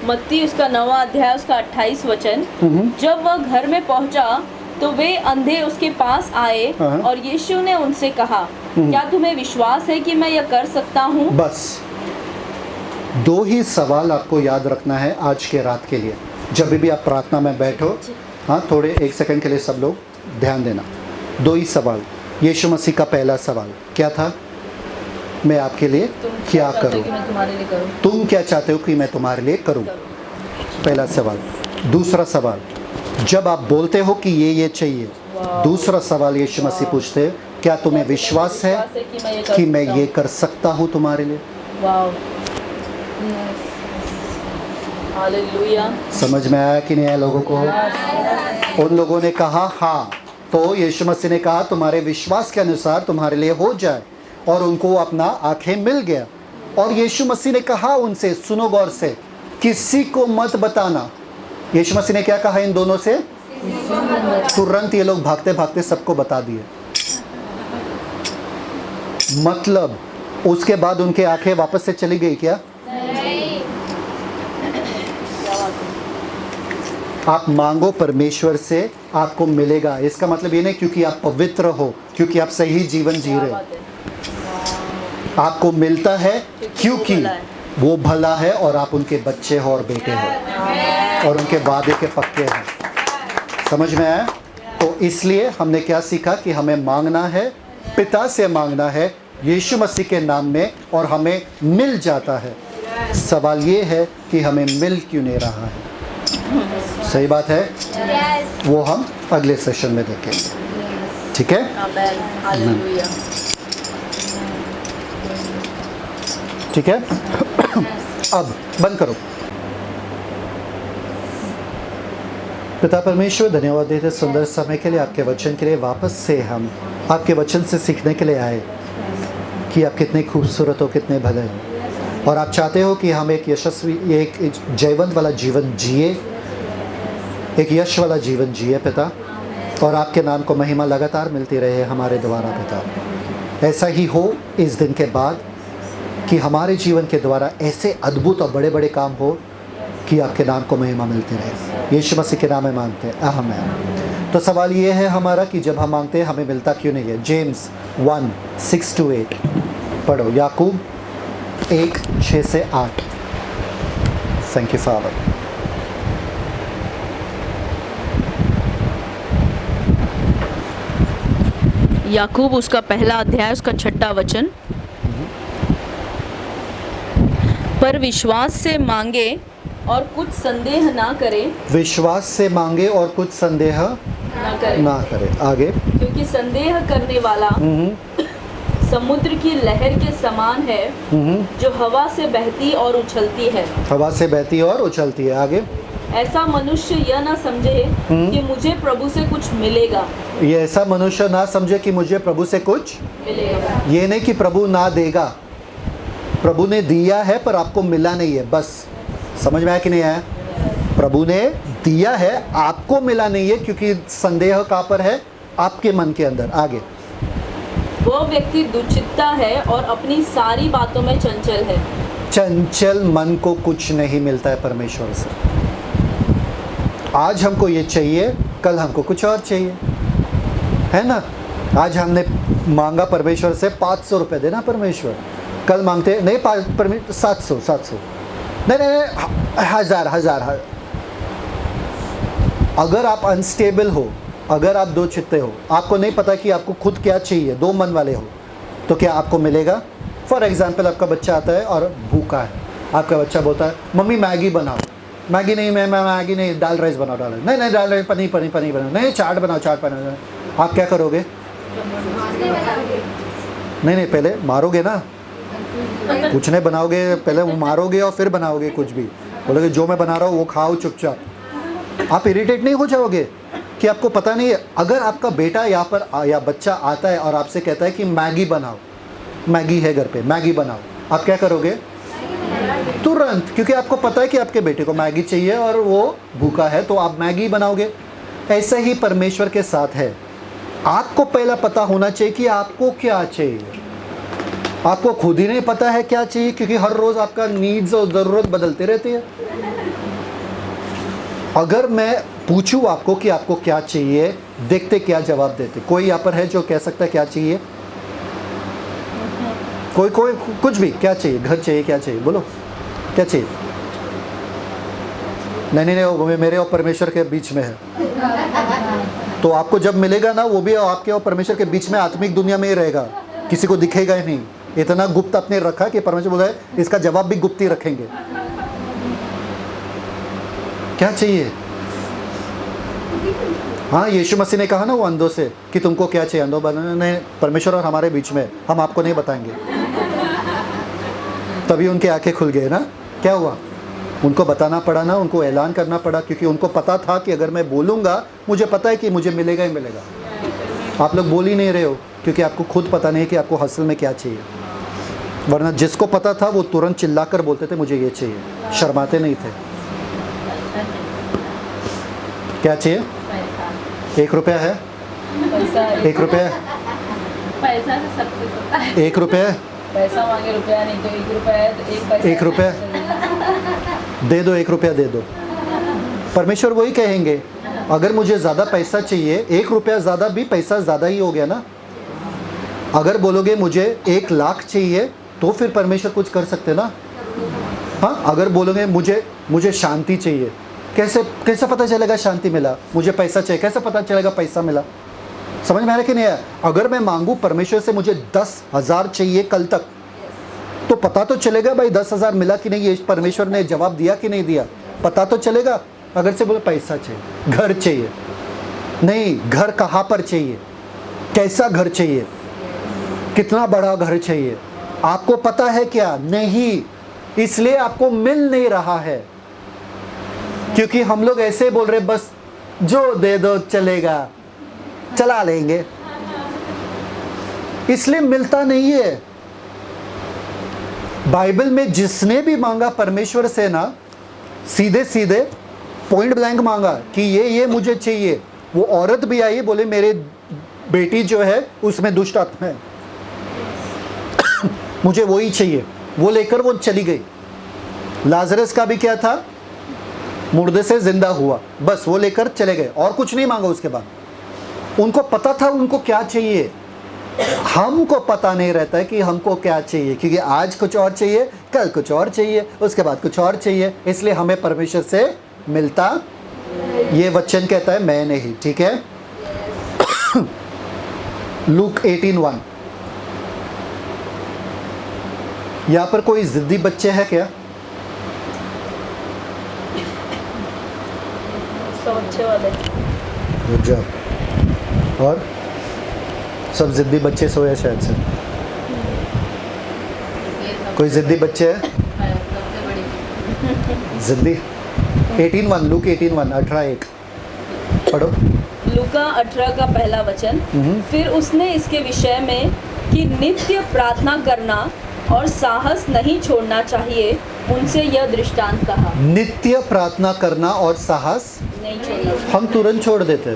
S2: मत्ती उसका 9वां अध्याय उसका 28 वचन। जब वह घर में पहुंचा तो वे अंधे उसके पास आए और यीशु ने उनसे कहा, क्या तुम्हें विश्वास है कि मैं यह कर सकता हूँ?
S1: बस दो ही सवाल आपको याद रखना है आज के रात के लिए। जब भी आप प्रार्थना में बैठो, हाँ, थोड़े 1 सेकंड के लिए सब लोग ध्यान देना। दो ही सवाल। यीशु मसीह का पहला सवाल क्या था? मैं आपके लिए क्या करूं? तुम क्या चाहते हो कि मैं तुम्हारे लिए करूं? पहला सवाल। दूसरा सवाल, जब आप बोलते हो कि ये चाहिए, दूसरा सवाल यीशु मसीह पूछते हैं, क्या तुम्हें विश्वास है कि मैं ये कर सकता हूं तुम्हारे लिए?
S2: हालेलुया।
S1: समझ में आया कि नहीं आया लोगों को? उन लोगों ने कहा हाँ, तो यीशु मसीह ने कहा तुम्हारे विश्वास के अनुसार तुम्हारे लिए हो जाए, और उनको अपना आंखें मिल गया। और यीशु मसीह ने कहा उनसे, सुनो गौर से, किसी को मत बताना। यीशु मसीह ने क्या कहा इन दोनों से? तुरंत ये लोग भागते भागते सबको बता दिए। मतलब उसके बाद उनके आंखें वापस से चली गई क्या? आप मांगो परमेश्वर से, आपको मिलेगा। इसका मतलब ये नहीं क्योंकि आप पवित्र हो, क्योंकि आप सही जीवन जी रहे हो। आपको मिलता है क्योंकि वो भला है और आप उनके बच्चे हो और बेटे हो और उनके वादे के पक्के हैं। समझ में आया? तो इसलिए हमने क्या सीखा कि हमें मांगना है, पिता से मांगना है यीशु मसीह के नाम में, और हमें मिल जाता है। सवाल ये है कि हमें मिल क्यों नहीं रहा है? सही बात है? वो हम अगले सेशन में देखेंगे। ठीक है?
S2: हालेलुया।
S1: ठीक है। अब बंद करो। पिता परमेश्वर, धन्यवाद देते सुंदर समय के लिए, आपके वचन के लिए। वापस से हम आपके वचन से सीखने के लिए आए कि आप कितने खूबसूरत हो, कितने भले हो, और आप चाहते हो कि हम एक यशस्वी, एक जयवंत वाला जीवन जिए, एक यश वाला जीवन जिए पिता, और आपके नाम को महिमा लगातार मिलती रहे हमारे द्वारा पिता। ऐसा ही हो इस दिन के बाद कि हमारे जीवन के द्वारा ऐसे अद्भुत और बड़े बड़े काम हो कि आपके नाम को महिमा मिलती रहे। यीशु मसीह के नाम में मांगते हैं, आमीन। तो सवाल ये है हमारा कि जब हम मांगते हैं हमें मिलता क्यों नहीं है? जेम्स 1:6-8 पढ़ो। याकूब 1:6-8। Thank you father.
S2: याकूब उसका पहला अध्याय उसका 6वां वचन। पर विश्वास से मांगे और कुछ संदेह ना करे।
S1: विश्वास से मांगे और कुछ संदेह
S2: ना करे।
S1: ना करे। आगे।
S2: क्योंकि संदेह करने वाला समुद्र की लहर के समान है जो हवा से बहती और उछलती है।
S1: हवा से बहती और उछलती है। आगे,
S2: ऐसा मनुष्य यह ना समझे कि मुझे प्रभु से कुछ मिलेगा।
S1: ये ऐसा मनुष्य ना समझे कि मुझे प्रभु से कुछ
S2: मिलेगा।
S1: ये नहीं कि प्रभु ना देगा, प्रभु ने दिया है पर आपको मिला नहीं है। बस समझ में आया कि नहीं आया? प्रभु ने दिया है, आपको मिला नहीं है, क्योंकि संदेह कहाँ पर है? आपके मन के अंदर। आगे,
S2: वह व्यक्ति दुचित्ता है और अपनी सारी बातों में चंचल है।
S1: चंचल मन को कुछ नहीं मिलता है परमेश्वर से। आज हमको ये चाहिए, कल हमको कुछ और चाहिए, है ना? आज हमने मांगा परमेश्वर से 500 रुपये देना परमेश्वर, कल मांगते नहीं 700 नहीं, 1000। अगर आप अनस्टेबल हो, अगर आप दो चित्ते हो, आपको नहीं पता कि आपको खुद क्या चाहिए, दो मन वाले हो, तो क्या आपको मिलेगा? फॉर एग्जाम्पल, आपका बच्चा आता है और भूखा है, आपका बच्चा बोलता है मम्मी मैगी बनाओ। मैगी नहीं, मैं मैगी नहीं, दाल राइस बनाओ। नहीं, दाल राइस, पनीर बनाओ। नहीं, चाट बनाओ। आप क्या करोगे? नहीं, पहले मारोगे ना, कुछ नहीं बनाओगे, पहले वो मारोगे और फिर बनाओगे कुछ भी। बोलोगे जो मैं बना रहा हूँ वो खाओ चुपचाप। आप इरिटेट नहीं हो जाओगे कि आपको पता नहीं है? अगर आपका बेटा यहाँ पर या बच्चा आता है और आपसे कहता है कि मैगी बनाओ, मैगी है घर पे, मैगी बनाओ, आप क्या करोगे? तुरंत, क्योंकि आपको पता है कि आपके बेटे को मैगी चाहिए और वो भूखा है, तो आप मैगी बनाओगे। ऐसा ही परमेश्वर के साथ है। आपको पहला पता होना चाहिए कि आपको क्या चाहिए। आपको खुद ही नहीं पता है क्या चाहिए, क्योंकि हर रोज़ आपका नीड्स और ज़रूरत बदलते रहती है। अगर मैं पूछूं आपको कि आपको क्या चाहिए, देखते क्या जवाब देते। कोई यहाँ पर है जो कह सकता है क्या चाहिए? कोई कुछ भी, क्या चाहिए? घर चाहिए, क्या चाहिए? बोलो क्या चाहिए? नहीं, वो मेरे और परमेश्वर के बीच में है। तो आपको जब मिलेगा ना, वो भी आपके और परमेश्वर के बीच में आत्मिक दुनिया में ही रहेगा, किसी को दिखेगा ही नहीं। इतना गुप्त आपने रखा कि परमेश्वर बोला है इसका जवाब भी गुप्त ही रखेंगे। क्या चाहिए? हाँ, यीशु मसीह ने कहा ना वो अंधों से कि तुमको क्या चाहिए। अंधों ने परमेश्वर और हमारे बीच में, हम आपको नहीं बताएंगे। तभी उनकी आंखें खुल गए ना। क्या हुआ? उनको बताना पड़ा ना, उनको ऐलान करना पड़ा, क्योंकि उनको पता था कि अगर मैं बोलूँगा, मुझे पता है कि मुझे मिलेगा ही मिलेगा। आप लोग बोल ही नहीं रहे हो, क्योंकि आपको खुद पता नहीं कि आपको असल में क्या चाहिए। वरना जिसको पता था वो तुरंत चिल्लाकर बोलते थे मुझे ये चाहिए, शर्माते नहीं थे। क्या चाहिए? 1 रुपया है? 1 रुपया है?
S2: पैसा से सब कुछ होता है।
S1: 1 रुपया है?
S2: पैसा मांगे रुपया नहीं, तो 1 रुपया है तो 1 पैसा।
S1: 1 रुपया दे दो, 1 रुपया दे दो। परमेश्वर वही कहेंगे, अगर मुझे ज़्यादा पैसा चाहिए, 1 रुपया ज़्यादा भी पैसा ज़्यादा ही हो गया ना। अगर बोलोगे मुझे 1 लाख चाहिए, तो फिर परमेश्वर कुछ कर सकते ना। हाँ, अगर बोलोगे मुझे शांति चाहिए, कैसे पता चलेगा शांति मिला? मुझे पैसा चाहिए, कैसे पता चलेगा पैसा मिला? समझ में आ रहा कि नहीं आया? अगर मैं मांगू परमेश्वर से मुझे 10,000 चाहिए कल तक, तो पता तो चलेगा भाई 10,000 मिला कि नहीं, ये परमेश्वर ने जवाब दिया कि नहीं दिया, पता तो चलेगा। अगर से बोले पैसा चाहिए, घर चाहिए, नहीं, घर कहाँ पर चाहिए, कैसा घर चाहिए, कितना बड़ा घर चाहिए, आपको पता है क्या? नहीं, इसलिए आपको मिल नहीं रहा है। क्योंकि हम लोग ऐसे बोल रहे बस जो दे दो चलेगा, चला लेंगे, इसलिए मिलता नहीं है। बाइबल में जिसने भी मांगा परमेश्वर से ना, सीधे सीधे पॉइंट ब्लैंक मांगा कि ये मुझे चाहिए। वो औरत भी आई, बोले मेरे बेटी जो है उसमें दुष्ट आत्मा है, मुझे वही चाहिए। वो लेकर वो चली गई। लाजरस का भी क्या था? मुर्दे से जिंदा हुआ, बस वो लेकर चले गए, और कुछ नहीं मांगा उसके बाद। उनको पता था उनको क्या चाहिए। हमको पता नहीं रहता है कि हमको क्या चाहिए, क्योंकि आज कुछ और चाहिए, कल कुछ और चाहिए, उसके बाद कुछ और चाहिए, इसलिए हमें परमेश्वर से मिलता। ये वचन कहता है मैं नहीं, ठीक है। लूक 18:1। यहाँ पर कोई जिद्दी बच्चे हैं क्या?
S2: सब अच्छे वाले।
S1: Good job. और सब जिद्दी बच्चे सोए शायद से। कोई जिद्दी बच्चे है? जिद्दी 18:1 लूक 18:1 18:1 पढ़ो।
S2: लूका 18 का पहला वचन। फिर उसने इसके विषय में कि नित्य प्रार्थना करना और साहस नहीं छोड़ना चाहिए उनसे यह दृष्टांत कहा।
S1: नित्य प्रार्थना करना और साहस
S2: नहीं छोड़ना।
S1: हम तुरंत छोड़ देते,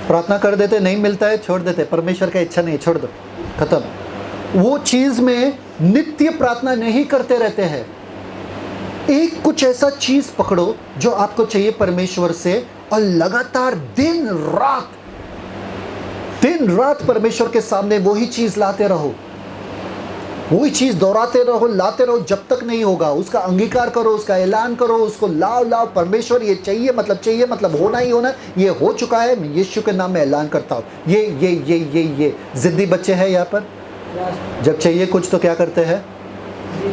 S1: प्रार्थना कर देते, नहीं मिलता है छोड़ देते, परमेश्वर का इच्छा नहीं, छोड़ दो, खत्म। वो चीज में नित्य प्रार्थना नहीं करते रहते हैं। एक कुछ ऐसा चीज पकड़ो जो आपको चाहिए परमेश्वर से, और लगातार दिन रात परमेश्वर के सामने वही चीज लाते रहो, वही चीज दोहराते रहो, लाते रहो, जब तक नहीं होगा उसका अंगीकार करो, उसका ऐलान करो, उसको लाओ परमेश्वर ये चाहिए मतलब होना ही होना, ये हो चुका है, मैं यीशु के नाम में ऐलान करता हूँ। ये जिद्दी बच्चे हैं यहाँ पर। जब चाहिए कुछ तो क्या करते हैं?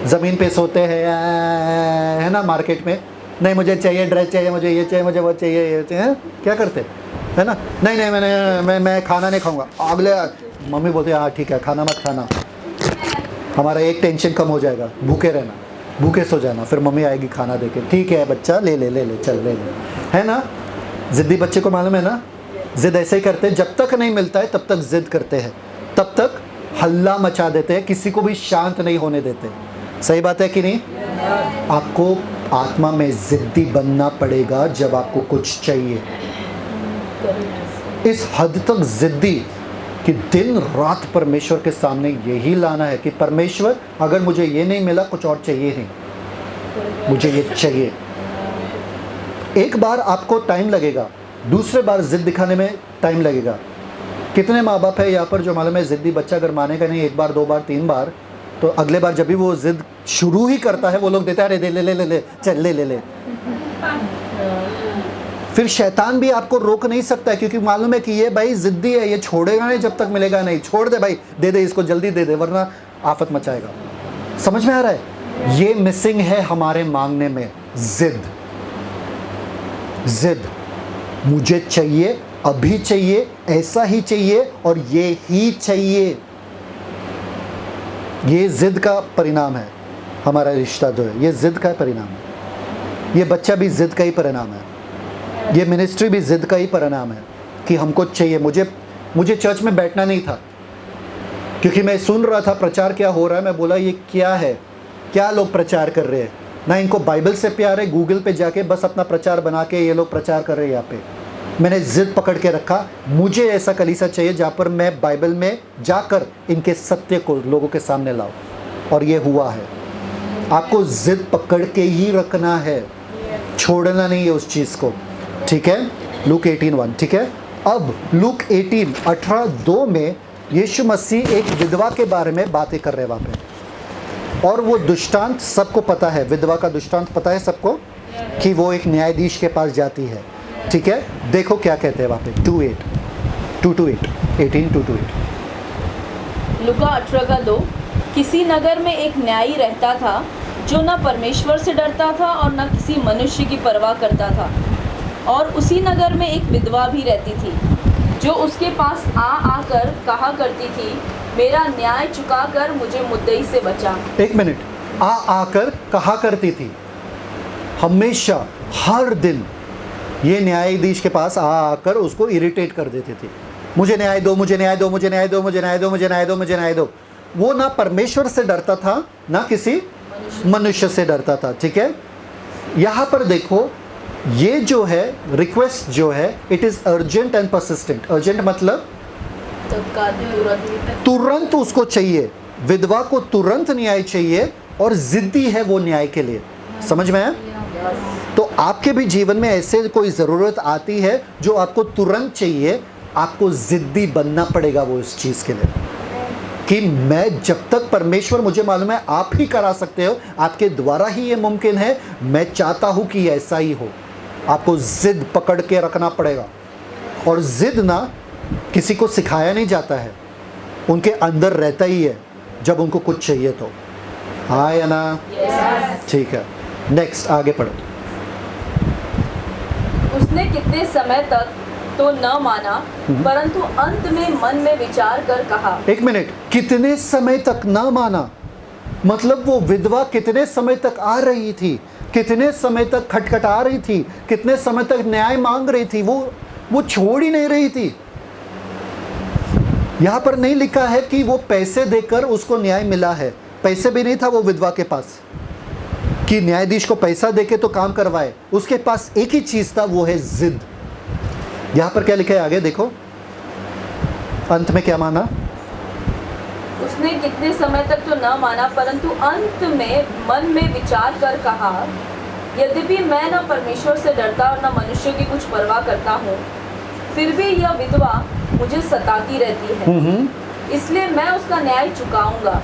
S1: ज़मीन पे सोते हैं, है ना, मार्केट में, नहीं मुझे चाहिए ड्रेस चाहिए, मुझे ये चाहिए, मुझे वो चाहिए, ये चाहिए, क्या करते है ना, नहीं मैं खाना नहीं खाऊंगा। अगले मम्मी बोलते हैं हाँ ठीक है, खाना मत खाना, हमारा एक टेंशन कम हो जाएगा, भूखे रहना, भूखे सो जाना, फिर मम्मी आएगी खाना देके, ठीक है बच्चा ले चल ले, है ना। ज़िद्दी बच्चे को मालूम है ना, ज़िद ऐसे ही करते हैं, जब तक नहीं मिलता है तब तक ज़िद करते हैं, तब तक हल्ला मचा देते हैं, किसी को भी शांत नहीं होने देते। सही बात है कि नहीं? आपको आत्मा में ज़िद्दी बनना पड़ेगा जब आपको कुछ चाहिए, इस हद तक ज़िद्दी कि दिन रात परमेश्वर के सामने यही लाना है कि परमेश्वर अगर मुझे ये नहीं मिला कुछ और चाहिए नहीं, मुझे ये चाहिए। एक बार आपको टाइम लगेगा, दूसरे बार जिद दिखाने में टाइम लगेगा। कितने माँ बाप है यहाँ पर जो मालूम है ज़िद्दी बच्चा अगर मानेगा नहीं एक बार, दो बार, तीन बार, तो अगले बार जब भी वो जिद शुरू ही करता है वो लोग देते हैं, अरे ले चल ले। फिर शैतान भी आपको रोक नहीं सकता है, क्योंकि मालूम है कि ये भाई ज़िद्दी है, ये छोड़ेगा नहीं जब तक मिलेगा नहीं, छोड़ दे भाई, दे इसको, जल्दी दे दे वरना आफत मचाएगा। समझ में आ रहा है? ये मिसिंग है हमारे मांगने में, जिद, मुझे चाहिए, अभी चाहिए, ऐसा ही चाहिए और ये ही चाहिए। ये जिद का परिणाम है, हमारा रिश्ता जो है ये जिद का परिणाम है, ये बच्चा भी जिद का ही परिणाम है, ये मिनिस्ट्री भी जिद का ही परिणाम है कि हमको चाहिए। मुझे चर्च में बैठना नहीं था, क्योंकि मैं सुन रहा था प्रचार क्या हो रहा है, मैं बोला ये क्या है, क्या लोग प्रचार कर रहे हैं, ना इनको बाइबल से प्यार है, गूगल पे जाके बस अपना प्रचार बना के ये लोग प्रचार कर रहे हैं यहाँ पे। मैंने जिद पकड़ के रखा, मुझे ऐसा कलीसिया चाहिए जहाँ पर मैं बाइबल में जाकर इनके सत्य को लोगों के सामने लाऊं, और ये हुआ है। आपको जिद पकड़ के ही रखना है, छोड़ना नहीं है उस चीज़ को, ठीक है। लूक 18:1, ठीक है। अब लूक 18:2 में यीशु मसीह एक विधवा के बारे में बातें कर रहे हैं वहाँ पे, और वो दृष्टांत सबको पता है, विधवा का दृष्टांत पता है सबको कि वो एक न्यायाधीश के पास जाती है, ठीक है। देखो क्या कहते हैं वहाँ पे, 2:8 18:2-8।
S2: लूका 18:2। किसी नगर में एक न्यायी रहता था जो न परमेश्वर से डरता था और न किसी मनुष्य की परवाह करता था, और उसी नगर में एक विधवा भी रहती थी जो उसके पास आकर कहा करती थी, मेरा न्याय चुकाकर मुझे मुद्दई से बचा।
S1: एक मिनट, आकर कहा करती थी, हमेशा हर दिन ये न्यायाधीश के पास आकर उसको इरिटेट कर देती थी, मुझे न्याय दो, मुझे न्याय दो, मुझे न्याय दो, मुझे न्याय दो, मुझे न्याय दो, मुझे न्याय दो। वो ना परमेश्वर से डरता था ना किसी मनुष्य से डरता था, ठीक है। यहाँ पर देखो, ये जो है रिक्वेस्ट जो है, it is urgent and persistent. Urgent मतलब तुरंत उसको चाहिए, विधवा को तुरंत न्याय चाहिए, और जिद्दी है वो न्याय के लिए। समझ में आया? तो आपके भी जीवन में ऐसे कोई ज़रूरत आती है जो आपको तुरंत चाहिए, आपको जिद्दी बनना पड़ेगा वो इस चीज़ के लिए कि मैं जब तक परमेश्वर, मुझे मालूम है आप ही करा सकते हो, आपके द्वारा ही ये मुमकिन है, मैं चाहता हूँ कि ऐसा ही हो। आपको जिद पकड़ के रखना पड़ेगा, और जिद ना किसी को सिखाया नहीं जाता है, उनके अंदर रहता ही है जब उनको कुछ चाहिए तो। हाँ या ना? ठीक है, नेक्स्ट आगे पढ़ो।
S2: उसने कितने समय तक तो न माना, परंतु अंत में मन में विचार कर कहा।
S1: एक मिनट, कितने समय तक ना माना? मतलब वो विधवा कितने समय तक आ रही थी, कितने समय तक खटखटा रही थी, कितने समय तक न्याय मांग रही थी, वो छोड़ ही नहीं रही थी। यहां पर नहीं लिखा है कि वो पैसे देकर उसको न्याय मिला है, पैसे भी नहीं था वो विधवा के पास कि न्यायाधीश को पैसा देके तो काम करवाए। उसके पास एक ही चीज था, वो है जिद। यहां पर क्या लिखा है आगे देखो, अंत में क्या माना?
S2: उसने कितने समय तक तो न माना, परंतु अंत में मन में विचार कर कहा, यद्यपि मैं न परमेश्वर से डरता और न मनुष्य की कुछ परवाह करता हूँ, फिर भी यह विधवा मुझे सताती रहती है, इसलिए मैं उसका न्याय चुकाऊंगा।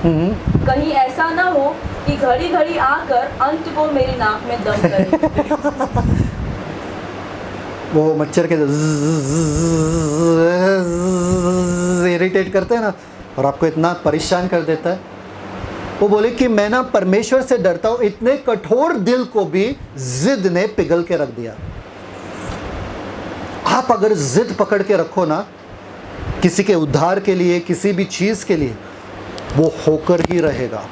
S2: कहीं ऐसा न हो कि घड़ी घड़ी आकर अंत को मेरी नाक में दम करे।
S1: वो मच्छर के इरिटेट करते हैं ना, और आपको इतना परेशान कर देता है। वो बोले कि मैं ना परमेश्वर से डरता हूं, इतने कठोर दिल को भी जिद ने पिघल के रख दिया। आप अगर जिद पकड़ के रखो ना किसी के उद्धार के लिए, किसी भी चीज के लिए, वो होकर ही रहेगा,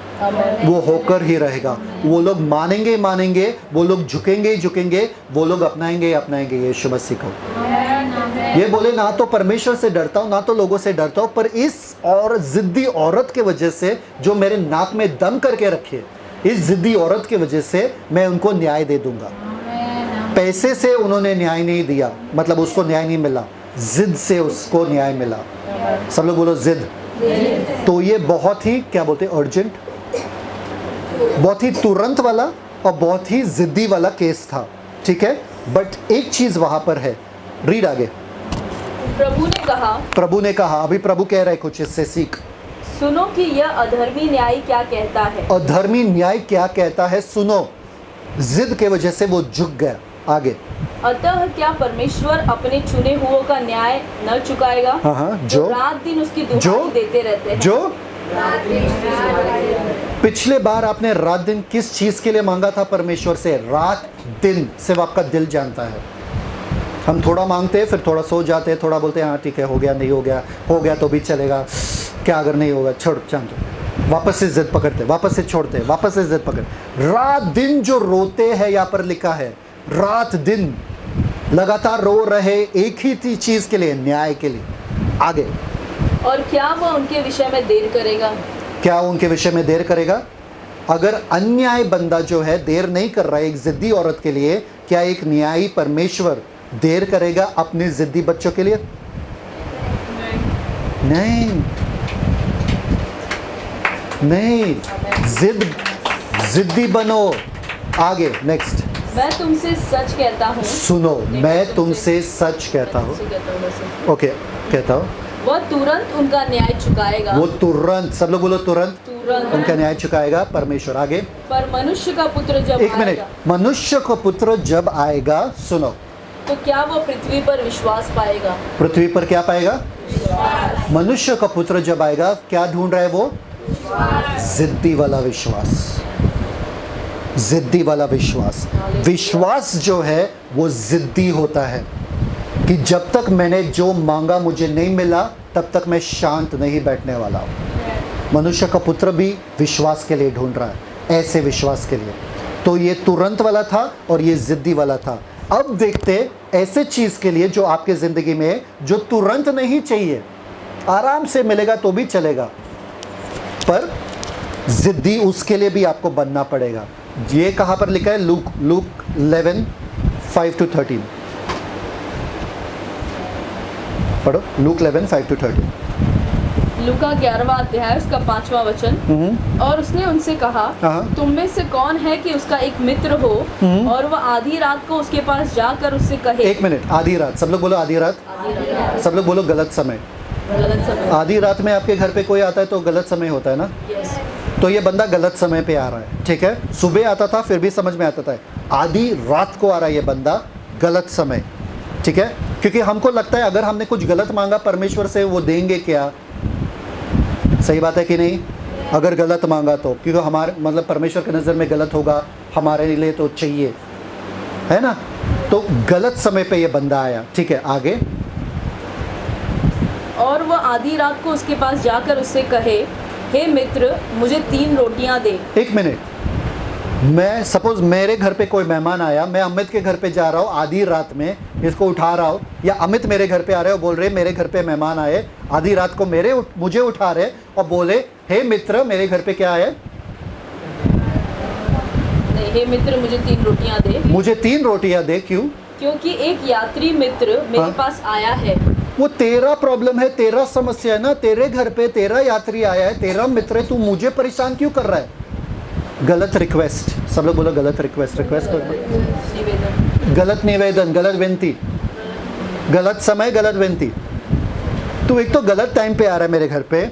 S1: वो होकर ही रहेगा। वो लोग मानेंगे ही मानेंगे, वो लोग झुकेंगे ही झुकेंगे, वो लोग अपनाएंगे ही अपनाएंगे यीशु मसीह को। ये बोले ना तो परमेश्वर से डरता हूं, ना तो लोगों से डरता हूं, पर इस और जिद्दी औरत के वजह से जो मेरे नाक में दम करके रखे, इस जिद्दी औरत की वजह से मैं उनको न्याय दे दूंगा। पैसे से उन्होंने न्याय नहीं दिया, मतलब उसको न्याय नहीं मिला, जिद से उसको न्याय मिला। सब लोग बोलो जिद। तो ये बहुत ही क्या बोलते हैं, अर्जेंट, बहुत ही तुरंत वाला और बहुत ही जिद्दी वाला केस था, ठीक है। बट एक चीज वहां पर है, रीड आगे। प्रभु ने कहा, अभी प्रभु कह रहे कुछ, इससे सीख।
S2: सुनो कि यह अधर्मी न्याय क्या कहता है।
S1: अधर्मी न्याय क्या कहता है, सुनो। जिद के वजह से वो झुक गया। आगे,
S2: अतः क्या परमेश्वर अपने चुने हुओं का न्याय न चुकाएगा? जो रात दिन उसकी दुहाई देते रहते हैं। जो
S1: पिछले बार आपने रात दिन किस चीज के लिए मांगा था परमेश्वर से? रात दिन सिर्फ आपका दिल जानता है। हम थोड़ा मांगते हैं, फिर थोड़ा सो जाते हैं, थोड़ा बोलते हैं हाँ ठीक है, हो गया, नहीं हो गया, हो गया तो भी चलेगा, क्या अगर नहीं होगा, छोड़ जानते, वापस से जिद पकड़ते, वापस से छोड़ते, वापस से जिद पकड़। रात दिन जो रोते हैं, यहाँ पर लिखा है रात दिन लगातार रो रहे एक ही चीज के लिए, न्याय के लिए। आगे,
S2: और क्या वह उनके विषय में देर करेगा?
S1: क्या उनके विषय में देर करेगा? अगर अन्याय बंदा जो है देर नहीं कर रहा है एक जिद्दी औरत के लिए, क्या एक न्यायी परमेश्वर देर करेगा अपने जिद्दी बच्चों के लिए? नहीं, नहीं। जिद्दी बनो। आगे, नेक्स्ट।
S2: मैं तुमसे सच कहता हूँ,
S1: सुनो, मैं तुमसे सच कहता हूँ, ओके, कहता हूँ,
S2: वह तुरंत उनका न्याय चुकाएगा।
S1: वो तुरंत, सब लोग बोलो तुरंत उनका न्याय चुकाएगा परमेश्वर। आगे,
S2: पर मनुष्य का पुत्र जब
S1: एक मिनट, मनुष्य का पुत्र जब आएगा, सुनो,
S2: तो क्या वो पृथ्वी पर विश्वास पाएगा?
S1: पृथ्वी पर क्या पाएगा? मनुष्य का पुत्र जब आएगा, क्या ढूंढ रहा है वो? जिद्दी वाला विश्वास, जिद्दी वाला विश्वास। विश्वास जो है वो जिद्दी होता है कि जब तक मैंने जो मांगा मुझे नहीं मिला, तब तक मैं शांत नहीं बैठने वाला हूँ। मनुष्य का पुत्र भी विश्वास के लिए ढूंढ रहा है, ऐसे विश्वास के लिए। तो ये तुरंत वाला था और ये जिद्दी वाला था। अब देखते ऐसे चीज के लिए जो आपके जिंदगी में जो तुरंत नहीं चाहिए, आराम से मिलेगा तो भी चलेगा, पर जिद्दी उसके लिए भी आपको बनना पड़ेगा। ये कहां पर लिखा है? लूक 11:5-13 पढ़ो। लूक 11:5-13।
S2: लूका 11वां अध्याय उसका 5वां वचन। और उसने उनसे कहा, तुम में से कौन है कि उसका एक मित्र हो और वह आधी रात को उसके पास जाकर उससे कहे।
S1: एक मिनट, आधी रात, सब लोग बोलो आधी रात, सब लोग बोलो गलत समय। आधी रात में आपके घर पे कोई आता है तो गलत समय होता है ना? तो ये बंदा गलत समय पे आ रहा है, ठीक है। सुबह आता था फिर भी समझ में आता था, आधी रात को आ रहा है ये बंदा, गलत समय, ठीक है। क्योंकि हमको लगता है अगर हमने कुछ गलत मांगा परमेश्वर से, वो देंगे क्या? सही बात है कि नहीं? अगर गलत मांगा तो, क्योंकि हमारे मतलब परमेश्वर की नज़र में गलत होगा, हमारे लिए तो चाहिए, है ना। तो गलत समय पे ये बंदा आया, ठीक है। आगे,
S2: और वह आधी रात को उसके पास जाकर उससे कहे, हे मित्र मुझे 3 रोटियां दे।
S1: एक मिनट, मैं सपोज मेरे घर पे कोई मेहमान आया, मैं अमित के घर पे जा रहा हूँ आधी रात में, इसको उठा रहा हूँ, या अमित मेरे घर पे आ रहे हो, बोल रहे मेरे घर पे मेहमान आए आधी रात को, मुझे उठा रहे और बोले हे मित्र मेरे घर पे क्या है?
S2: नहीं, हे मित्र मुझे 3 रोटियां दे।
S1: मुझे 3 रोटियां दे। क्यों?
S2: क्योंकि एक यात्री मित्र मेरे
S1: हाँ।
S2: पास आया है।
S1: वो तेरा प्रॉब्लम है, तेरा समस्या है ना, तेरे घर पे तेरा यात्री आया है, तेरा मित्र है, तू मुझे परेशान क्यों कर रहा है? गलत रिक्वेस्ट, सब लोग बोलो गलत रिक्वेस्ट।
S2: निवेदन,
S1: गलत निवेदन, गलत विनती, गलत समय, गलत विनती। तू एक तो गलत टाइम पे आ रहा है मेरे घर पे,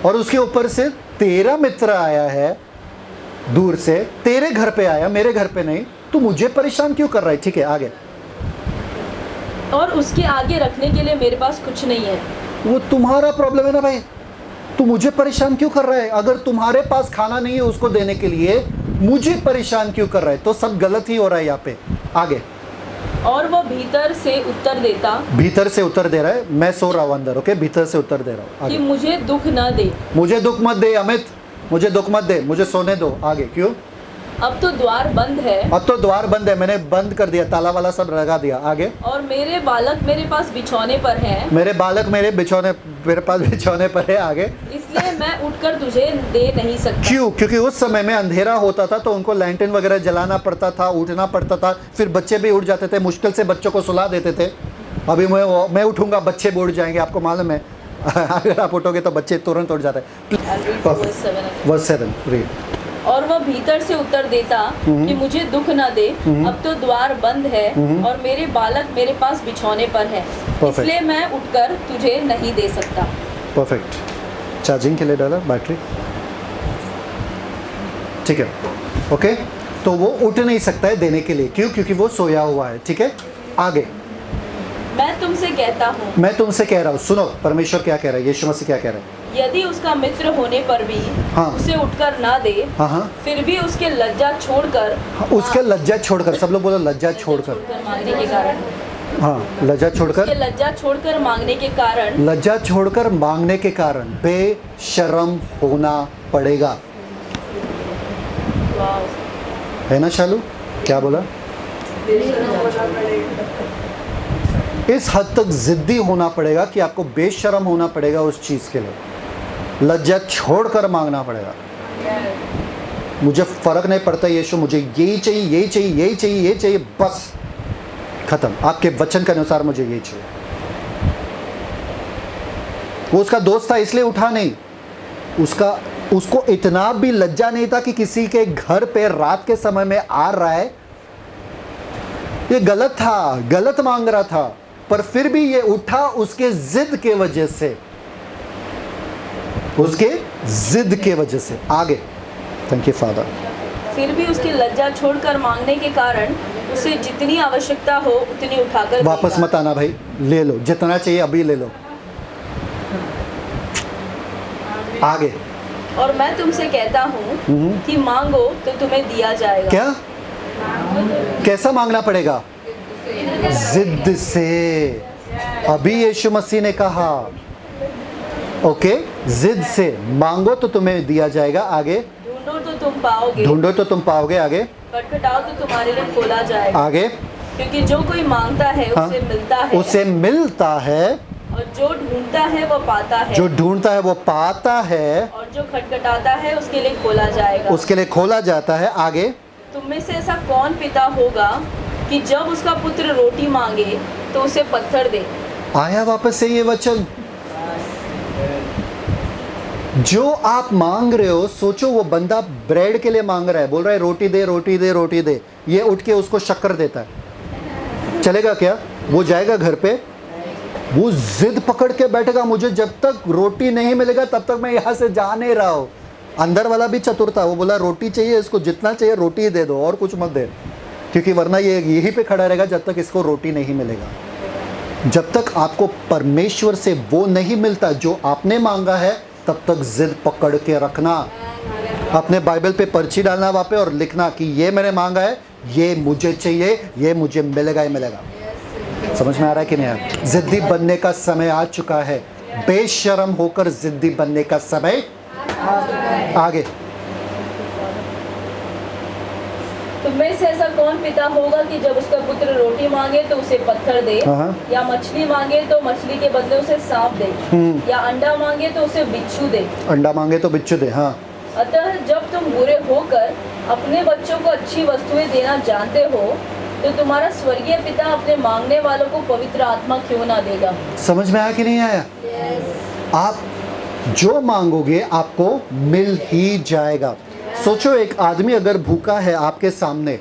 S1: और उसके ऊपर से तेरा मित्र आया है दूर से, तेरे घर पे आया, मेरे घर पे नहीं, तू मुझे परेशान क्यों कर रहा है? ठीक है, आगे।
S2: और उसके आगे रखने के लिए मेरे पास कुछ नहीं है।
S1: वो तुम्हारा प्रॉब्लम है ना भाई, तू मुझे परेशान क्यों कर रहा है? अगर तुम्हारे पास खाना नहीं है उसको देने के लिए, मुझे परेशान क्यों कर रहा है? तो सब गलत ही हो रहा है यहाँ पे। आगे।
S2: और वह भीतर से उत्तर देता,
S1: भीतर से उत्तर दे रहा है, मैं सो रहा हूँ अंदर, ओके, भीतर से उत्तर दे रहा हूँ।
S2: कि
S1: आगे।
S2: मुझे दुख न दे।
S1: मुझे दुख मत दे अमित, मुझे दुख मत दे, मुझे सोने दो। आगे। क्यों?
S2: अब तो द्वार बंद है।
S1: अब तो द्वार बंद है, मैंने बंद कर दिया, ताला वाला सब लगा दिया। आगे।
S2: और मेरे बालक मेरे पास बिछौने पर हैं।
S1: मेरे बालक मेरे पास बिछौने पर है। आगे।
S2: इसलिए मैं उठकर तुझे दे नहीं सकता।
S1: क्यों? क्योंकि उस समय में अंधेरा होता था, तो उनको लैंटर्न वगैरह जलाना पड़ता था, उठना पड़ता था, फिर बच्चे भी उठ जाते थे, मुश्किल से बच्चों को सुला देते थे। अभी मैं उठूंगा, बच्चे भी उठ जाएंगे, आपको मालूम है। अगर आप उठोगे तो बच्चे तुरंत उठ जाते हैं। Verse 7 read.
S2: और वह भीतर से उत्तर देता कि मुझे दुख न दे, अब तो द्वार बंद है और मेरे बालक मेरे पास बिछौने पर है, इसलिए मैं उठकर तुझे नहीं दे सकता।
S1: परफेक्ट। चार्जिंग के लिए डाला बैटरी, ठीक है, ओके। तो वो उठ नहीं सकता है देने के लिए। क्यों? क्योंकि वो सोया हुआ है। ठीक है, आगे।
S2: मैं तुमसे कहता हूँ,
S1: मैं तुमसे कह रहा हूँ, सुनो परमेश्वर क्या कह रहा है, यीशु मसीह क्या कह रहा है।
S2: यदि उसका मित्र होने पर भी
S1: हाँ।
S2: उसे उठकर ना दे,
S1: हाँ,
S2: फिर भी उसके लज्जा छोड़कर,
S1: उसके लज्जा छोड़कर, सब लोग बोलो लज्जा छोड़कर।
S2: मांगने के कारण,
S1: हाँ, लज्जा छोड़कर,
S2: उसके लज्जा छोड़कर मांगने के कारण,
S1: लज्जा छोड़कर मांगने के कारण बेशर्म होना पड़ेगा। है ना शालू? क्या बोला? इस हद तक जिद्दी होना पड़ेगा कि आपको बेशर्म होना पड़ेगा उस चीज़ के लिए। लज्जा छोड़कर मांगना पड़ेगा। मुझे फर्क नहीं पड़ता यीशु, मुझे यही चाहिए, यही चाहिए, यही चाहिए, यही चाहिए, बस खत्म। आपके वचन के अनुसार मुझे यही चाहिए। वो उसका दोस्त था इसलिए उठा नहीं, उसको इतना भी लज्जा नहीं था कि किसी के घर पे रात के समय में आ रहा है। ये गलत था, गलत मांग रहा था, पर फिर भी ये उठा उसके जिद के वजह से, उसके जिद के वजह से। आगे। Thank you father.
S2: फिर भी उसकी लज्जा छोड़कर मांगने के कारण उसे जितनी आवश्यकता हो उतनी उठाकर
S1: वापस
S2: देगा।
S1: मत आना भाई, ले लो जितना चाहिए अभी ले लो। आगे।
S2: और मैं तुमसे कहता हूँ कि मांगो तो तुम्हें दिया जाएगा।
S1: क्या? कैसा मांगना पड़ेगा? जिद से। अभी यीशु मसीह ने कहा, ओके, जिद से मांगो तो तुम्हें दिया जाएगा। आगे।
S2: ढूंढो तो तुम पाओगे,
S1: ढूंढो तो तुम पाओगे। आगे।
S2: खटखटाओ तो तुम्हारे लिए खोला जाएगा।
S1: आगे।
S2: क्योंकि जो कोई मांगता है
S1: हाँ,
S2: उसे मिलता है,
S1: उसे मिलता है,
S2: और जो ढूंढता है वो पाता है,
S1: जो ढूंढता है वो पाता है,
S2: और जो खटखटाता है उसके लिए खोला जाएगा।
S1: उसके लिए खोला जाता है। आगे।
S2: तुम में से ऐसा कौन पिता होगा कि जब उसका पुत्र रोटी मांगे तो उसे पत्थर दे?
S1: आया वापस से ये वचन। जो आप मांग रहे हो, सोचो वो बंदा ब्रेड के लिए मांग रहा है, बोल रहा है रोटी दे, रोटी दे, रोटी दे। ये उठ के उसको शक्कर देता है, चलेगा क्या? वो जाएगा घर पे, वो जिद पकड़ के बैठेगा, मुझे जब तक रोटी नहीं मिलेगा तब तक मैं यहाँ से जा नहीं रहा हूँ। अंदर वाला भी चतुर था, वो बोला रोटी चाहिए इसको, जितना चाहिए रोटी दे दो और कुछ मत दे, क्योंकि वरना ये यहीं पे खड़ा रहेगा जब तक इसको रोटी नहीं मिलेगा। जब तक आपको परमेश्वर से वो नहीं मिलता जो आपने मांगा है, तब तक जिद पकड़ के रखना। अपने बाइबल पे पर्ची डालना वहाँ पे और लिखना कि ये मैंने मांगा है, ये मुझे चाहिए, ये मुझे मिलेगा ही मिलेगा। समझ में आ रहा है कि नहीं? जिद्दी बनने का समय आ चुका है। बेशर्म होकर जिद्दी बनने का समय आगे।
S2: तुम में से ऐसा कौन पिता होगा कि जब उसका पुत्र रोटी मांगे तो उसे पत्थर दे, या मछली मांगे तो मछली के बदले उसे सांप दे, या अंडा मांगे तो उसे बिच्छू दे।
S1: अंडा मांगे तो बिच्छू दे। हाँ,
S2: अतः जब तुम बुरे होकर अपने बच्चों को अच्छी वस्तुएं देना जानते हो, तो तुम्हारा स्वर्गीय पिता अपने मांगने वालों को पवित्र आत्मा क्यों ना देगा।
S1: समझ में आया कि नहीं आया? आप जो मांगोगे आपको मिल ही जाएगा। सोचो, एक आदमी अगर भूखा है, आपके सामने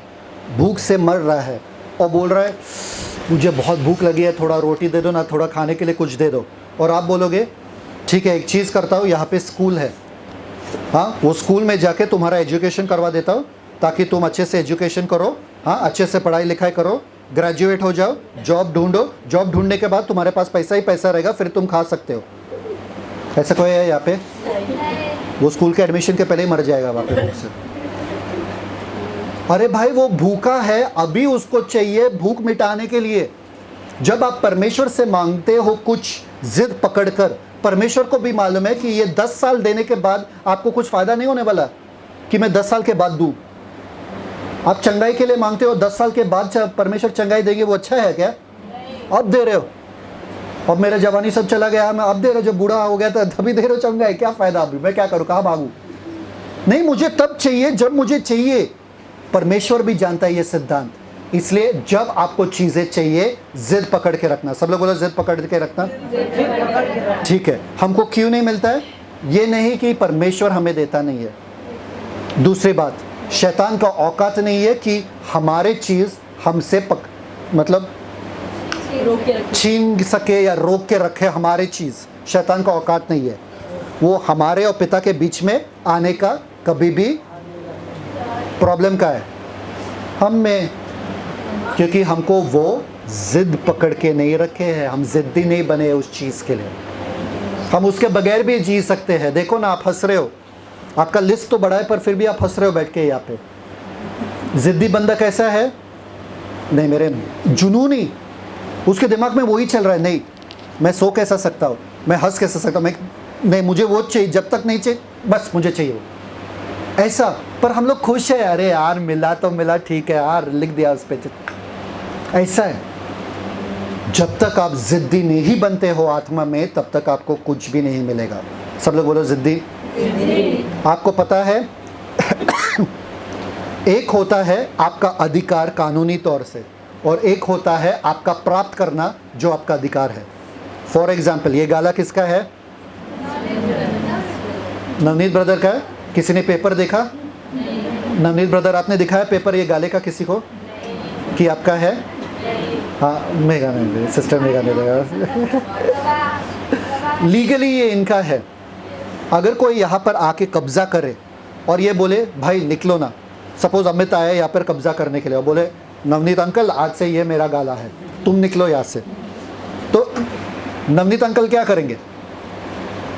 S1: भूख से मर रहा है और बोल रहा है मुझे बहुत भूख लगी है, थोड़ा रोटी दे दो ना, थोड़ा खाने के लिए कुछ दे दो, और आप बोलोगे ठीक है एक चीज़ करता हूँ, यहाँ पे स्कूल है, हाँ वो स्कूल में जाके तुम्हारा एजुकेशन करवा देता हूँ ताकि तुम अच्छे से एजुकेशन करो, हाँ अच्छे से पढ़ाई लिखाई करो, ग्रेजुएट हो जाओ, जॉब ढूंढो, जॉब ढूंढने के बाद तुम्हारे पास पैसा ही पैसा रहेगा, फिर तुम खा सकते हो। ऐसा कोई है यहाँ पे? वो स्कूल के एडमिशन के पहले ही मर जाएगा वहाँ पे भूख से। अरे भाई वो भूखा है, अभी उसको चाहिए भूख मिटाने के लिए। जब आप परमेश्वर से मांगते हो कुछ जिद पकड़कर, परमेश्वर को भी मालूम है कि ये 10 साल देने के बाद आपको कुछ फायदा नहीं होने वाला कि मैं 10 साल के बाद दूं। आप चंगाई के लिए मांगते हो, 10 साल के बाद परमेश्वर चंगाई देंगे, वो अच्छा है क्या? अब दे रहे हो, अब मेरा जवानी सब चला गया, मैं अब दे रहा हूँ, जब बूढ़ा हो गया था तभी दे रहे हो चंगाई, क्या फायदा अभी, मैं क्या करूँ, कहाँ भागूँ? नहीं, मुझे तब चाहिए जब मुझे चाहिए। परमेश्वर भी जानता है ये सिद्धांत, इसलिए जब आपको चीज़ें चाहिए जिद पकड़ के रखना। सब लोग बोलो जिद पकड़ के रखना। ठीक है, हमको क्यों नहीं मिलता है? ये नहीं कि परमेश्वर हमें देता नहीं है। दूसरी बात, शैतान का औकात नहीं है कि हमारे चीज़ हमसे मतलब छीन सके या रोक के रखे हमारे चीज़। शैतान का औकात नहीं है, वो हमारे और पिता के बीच में आने का कभी भी प्रॉब्लम का है हम में, क्योंकि हमको वो जिद पकड़ के नहीं रखे हैं, हम जिद्दी नहीं बने उस चीज़ के लिए। हम उसके बगैर भी जी सकते हैं। देखो ना, आप हंस रहे हो, आपका लिस्ट तो बड़ा है पर फिर भी आप हंस रहे हो बैठ के यहाँ पे। जिद्दी बंदा कैसा है? नहीं मेरे जुनूनी, उसके दिमाग में वही चल रहा है, नहीं मैं सो कैसा सकता हूँ, मैं हंस कैसा सकता हूँ, मैं नहीं मुझे वो चाहिए, जब तक नहीं चाहिए बस मुझे चाहिए वो, ऐसा। पर हम लोग खुश है, अरे यार मिला तो मिला, ठीक है यार लिख दिया उस पर, ऐसा है। जब तक आप जिद्दी नहीं बनते हो आत्मा में, तब तक आपको कुछ भी नहीं मिलेगा। सब लोग बोलो जिद्दी। आपको पता है एक होता है आपका अधिकार कानूनी तौर से, और एक होता है आपका प्राप्त करना जो आपका अधिकार है। फॉर एग्जाम्पल, ये गाला किसका है? नवनीत ब्रदर का है। किसी ने पेपर देखा? नवनीत ब्रदर आपने दिखाया पेपर ये गाले का किसी को कि आपका है? हाँ, मेगा नहीं, सिस्टर मेगा नहीं देगा। लीगली ये इनका है। अगर कोई यहाँ पर आके कब्जा करे और ये बोले भाई निकलो ना, सपोज अमित आया यहाँ पर कब्जा करने के लिए और बोले नवनीत अंकल आज से ये मेरा गाला है, तुम निकलो यहाँ से, तो नवनीत अंकल क्या करेंगे?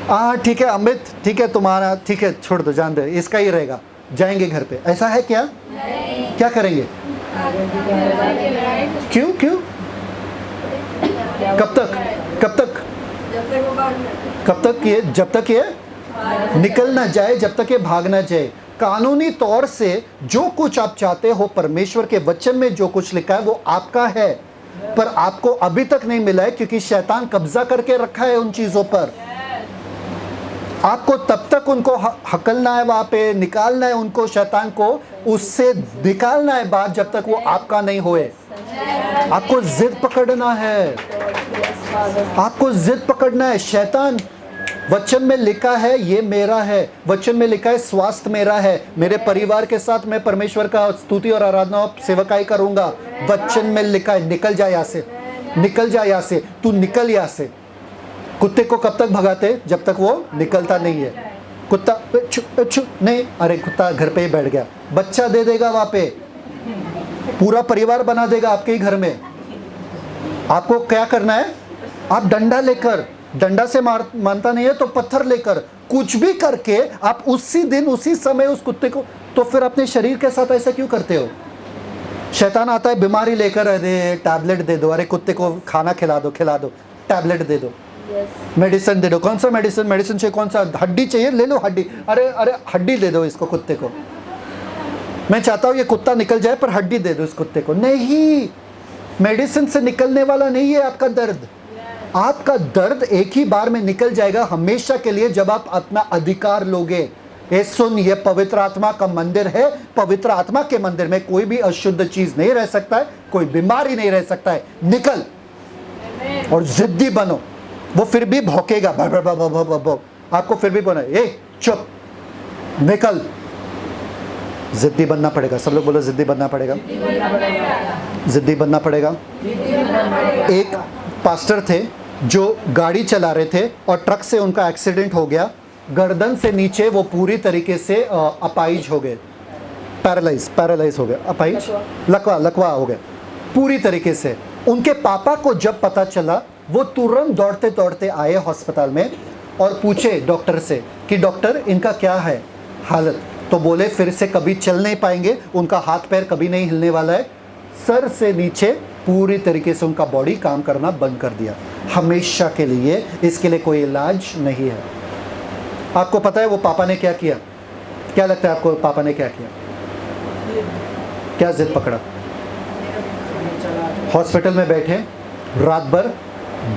S1: हाँ ठीक है अमित, ठीक है तुम्हारा, ठीक है छोड़ दो, जान दो, इसका ही रहेगा, जाएंगे घर पे। ऐसा है क्या? क्या करेंगे? क्यों क्यों? कब तक? कब तक? कब तक ये? जब तक ये निकल ना जाए, जब तक ये भाग ना जाए। कानूनी तौर से जो कुछ आप चाहते हो, परमेश्वर के वचन में जो कुछ लिखा है वो आपका है, पर आपको अभी तक नहीं मिला है क्योंकि शैतान कब्जा करके रखा है उन चीजों पर। आपको तब तक उनको हकलना है, वहां पे निकालना है उनको, शैतान को उससे निकालना है बात, जब तक वो आपका नहीं होए। आपको जिद पकड़ना है, आपको जिद पकड़ना है। शैतान, वचन में लिखा है ये मेरा है, वचन में लिखा है स्वास्थ्य मेरा है, मेरे परिवार के साथ मैं परमेश्वर का स्तुति और आराधना और सेवकाई करूंगा। वचन में लिखा है। निकल जा यहाँ से, निकल जा यहाँ से, तू निकल यहाँ से। कुत्ते को कब तक भगाते? जब तक वो निकलता नहीं है। कुत्ता अच्छू नहीं, अरे कुत्ता घर पे ही बैठ गया, बच्चा दे देगा वहां पे, पूरा परिवार बना देगा आपके ही घर में। आपको क्या करना है? आप डंडा लेकर, डंडा से मानता नहीं है तो पत्थर लेकर, कुछ भी करके आप उसी दिन उसी समय उस कुत्ते को। तो फिर अपने शरीर के साथ ऐसा क्यों करते हो? शैतान आता है बीमारी लेकर, अरे टैबलेट दे दो, अरे कुत्ते को खाना खिला दो, खिला दो, टैबलेट दे दो। मेडिसिन दे दो। कौन सा मेडिसिन? मेडिसिन चाहिए कौन सा? हड्डी चाहिए, ले लो हड्डी। अरे अरे हड्डी दे दो इसको, कुत्ते को। मैं चाहता हूँ ये कुत्ता निकल जाए पर हड्डी दे दो इस कुत्ते को। नहीं, मेडिसिन से निकलने वाला नहीं है आपका दर्द। आपका दर्द एक ही बार में निकल जाएगा हमेशा के लिए जब आप अपना अधिकार लोगे। ये सुन, ये पवित्र आत्मा का मंदिर है। पवित्र आत्मा के मंदिर में कोई भी अशुद्ध चीज नहीं रह सकता है, कोई बीमारी नहीं रह सकता है। निकल और जिद्दी बनो। वो फिर भी भौंकेगा, आपको फिर भी बोला ए चुप, निकल। जिद्दी बनना पड़ेगा। सब लोग बोलो जिद्दी बनना पड़ेगा, जिद्दी बनना पड़ेगा। एक पास्टर थे जो गाड़ी चला रहे थे और ट्रक से उनका एक्सीडेंट हो गया। गर्दन से नीचे वो पूरी तरीके से अपाइज हो गए, पैरालाइज हो गए। अपाइज, लकवा हो गए पूरी तरीके से। उनके पापा को जब पता चला, वो तुरंत दौड़ते दौड़ते आए हॉस्पिटल में और पूछे डॉक्टर से कि डॉक्टर इनका क्या है हालत। तो बोले फिर से कभी चल नहीं पाएंगे, उनका हाथ पैर कभी नहीं हिलने वाला है। सर से नीचे पूरी तरीके से उनका बॉडी काम करना बंद कर दिया हमेशा के लिए। इसके लिए कोई इलाज नहीं है। आपको पता है वो पापा ने क्या किया? क्या लगता है आपको पापा ने क्या किया? क्या जिद पकड़ा? हॉस्पिटल में बैठे रात भर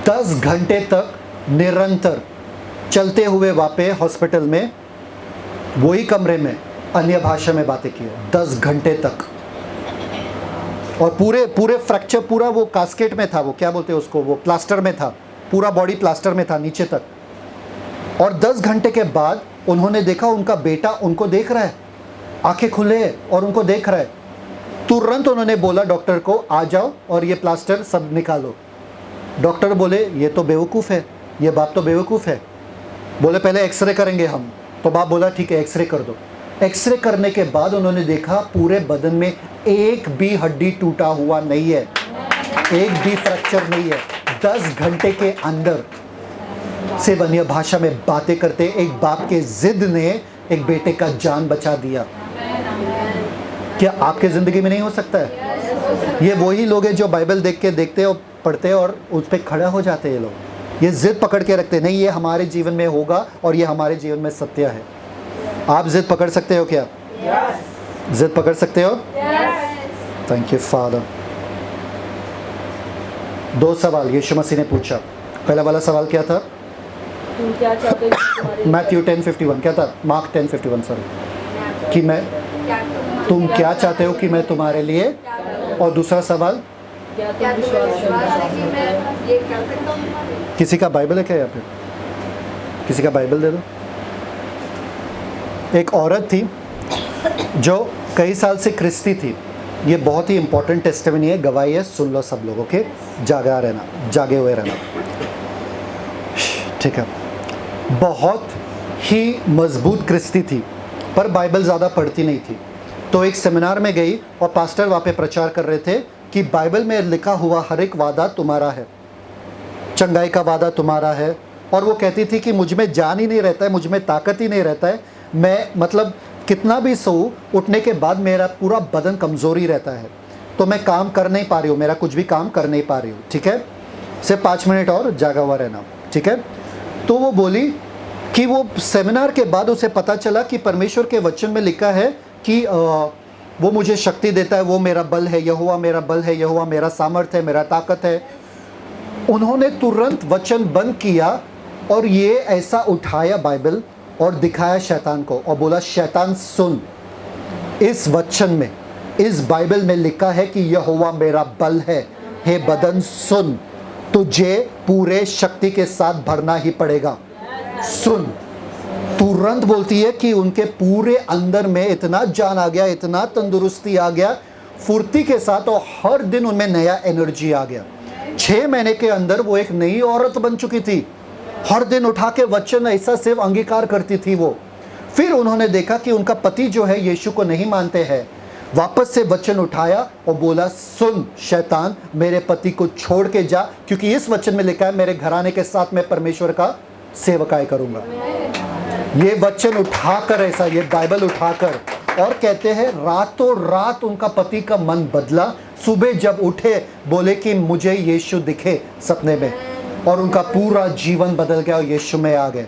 S1: 10 घंटे तक निरंतर चलते हुए वापे हॉस्पिटल में वही कमरे में अन्य भाषा में बातें की 10 घंटे तक। और पूरे फ्रैक्चर पूरा वो कास्केट में था, वो क्या बोलते हैं उसको, वो प्लास्टर में था, पूरा बॉडी प्लास्टर में था नीचे तक। और 10 घंटे के बाद उन्होंने देखा उनका बेटा उनको देख रहा है, आंखें खुले और उनको देख रहा है। तुरंत उन्होंने बोला डॉक्टर को, आ जाओ और ये प्लास्टर सब निकालो। डॉक्टर बोले ये तो बेवकूफ़ है, ये बाप तो बेवकूफ़ है। बोले पहले एक्सरे करेंगे हम। तो बाप बोला ठीक है एक्सरे कर दो। एक्सरे करने के बाद उन्होंने देखा पूरे बदन में एक भी हड्डी टूटा हुआ नहीं है, एक भी फ्रैक्चर नहीं है। 10 घंटे के अंदर सिर्फ अन्य भाषा में बातें करते एक बाप के जिद ने एक बेटे का जान बचा दिया। क्या आपके ज़िंदगी में नहीं हो सकता है? ये वही लोग हैं जो बाइबल देखते और पढ़ते और उस पर खड़ा हो जाते हैं। ये लोग ये जिद पकड़ के रखते नहीं, ये हमारे जीवन में होगा और ये हमारे जीवन में सत्य है। आप जिद पकड़ सकते हो क्या? जिद पकड़ सकते हो? Thank you father. 2 सवाल यीशु मसीह ने पूछा। पहला वाला सवाल क्या था?
S2: तुम क्या चाहते हो तुम्हारे लिए?
S1: मैथ्यू 10:51 क्या था? मार्क 10:51 सॉरी, कि मैं तुम क्या चाहते हो कि मैं तुम्हारे लिए। और दूसरा सवाल,
S2: क्या तुम विश्वास करते हो?
S1: किसी का बाइबल है क्या यहाँ पे? किसी का बाइबल दे दो। एक औरत थी जो कई साल से क्रिस्ती थी। ये बहुत ही इंपॉर्टेंट टेस्टिमनी है, गवाही है, सुन लो सब लोग, ओके? जागे हुए रहना, ठीक है? बहुत ही मजबूत क्रिस्ती थी पर बाइबल ज़्यादा पढ़ती नहीं थी। तो एक सेमिनार में गई और पास्टर वहाँ पे प्रचार कर रहे थे कि बाइबल में लिखा हुआ हर एक वादा तुम्हारा है, चंगाई का वादा तुम्हारा है। और वो कहती थी कि मुझ में जान ही नहीं रहता है, मुझ में ताकत ही नहीं रहता है, मैं मतलब कितना भी सोऊं उठने के बाद मेरा पूरा बदन कमज़ोरी रहता है, तो मैं काम कर नहीं पा रही हूँ, मेरा कुछ भी काम कर नहीं पा रही हूँ, ठीक है? सिर्फ 5 मिनट और जागा हुआ रहना, ठीक है? तो वो बोली कि वो सेमिनार के बाद उसे पता चला कि परमेश्वर के वचन में लिखा है कि वो मुझे शक्ति देता है, वो मेरा बल है, यहोवा मेरा बल है, यहोवा मेरा सामर्थ्य है, मेरा ताकत है। उन्होंने तुरंत वचन बंद किया और ये ऐसा उठाया बाइबल और दिखाया शैतान को और बोला शैतान सुन, इस वचन में, इस बाइबल में लिखा है कि यहोवा मेरा बल है। हे बदन सुन, तुझे पूरे शक्ति के साथ भरना ही पड़ेगा, सुन। तुरंत बोलती है कि उनके पूरे अंदर में इतना जान आ गया, इतना तंदुरुस्ती आ गया फुर्ती के साथ, और हर दिन उनमें नया एनर्जी आ गया। 6 महीने के अंदर वो एक नई औरत बन चुकी थी। हर दिन उठा के वचन ऐसा सिर्फ अंगीकार करती थी वो। फिर उन्होंने देखा कि उनका पति जो है यीशु को नहीं मानते हैं। वापस से वचन उठाया और बोला सुन शैतान, मेरे पति को छोड़ के जा, क्योंकि इस वचन में लिखा है मेरे घराने के साथ मैं परमेश्वर का सेवकाई करूंगा। ये वचन उठाकर ऐसा, ये बाइबल उठाकर, और कहते हैं रातों रात उनका पति का मन बदला। सुबह जब उठे बोले कि मुझे यीशु दिखे सपने में, और उनका पूरा जीवन बदल गया और यीशु में आ गए।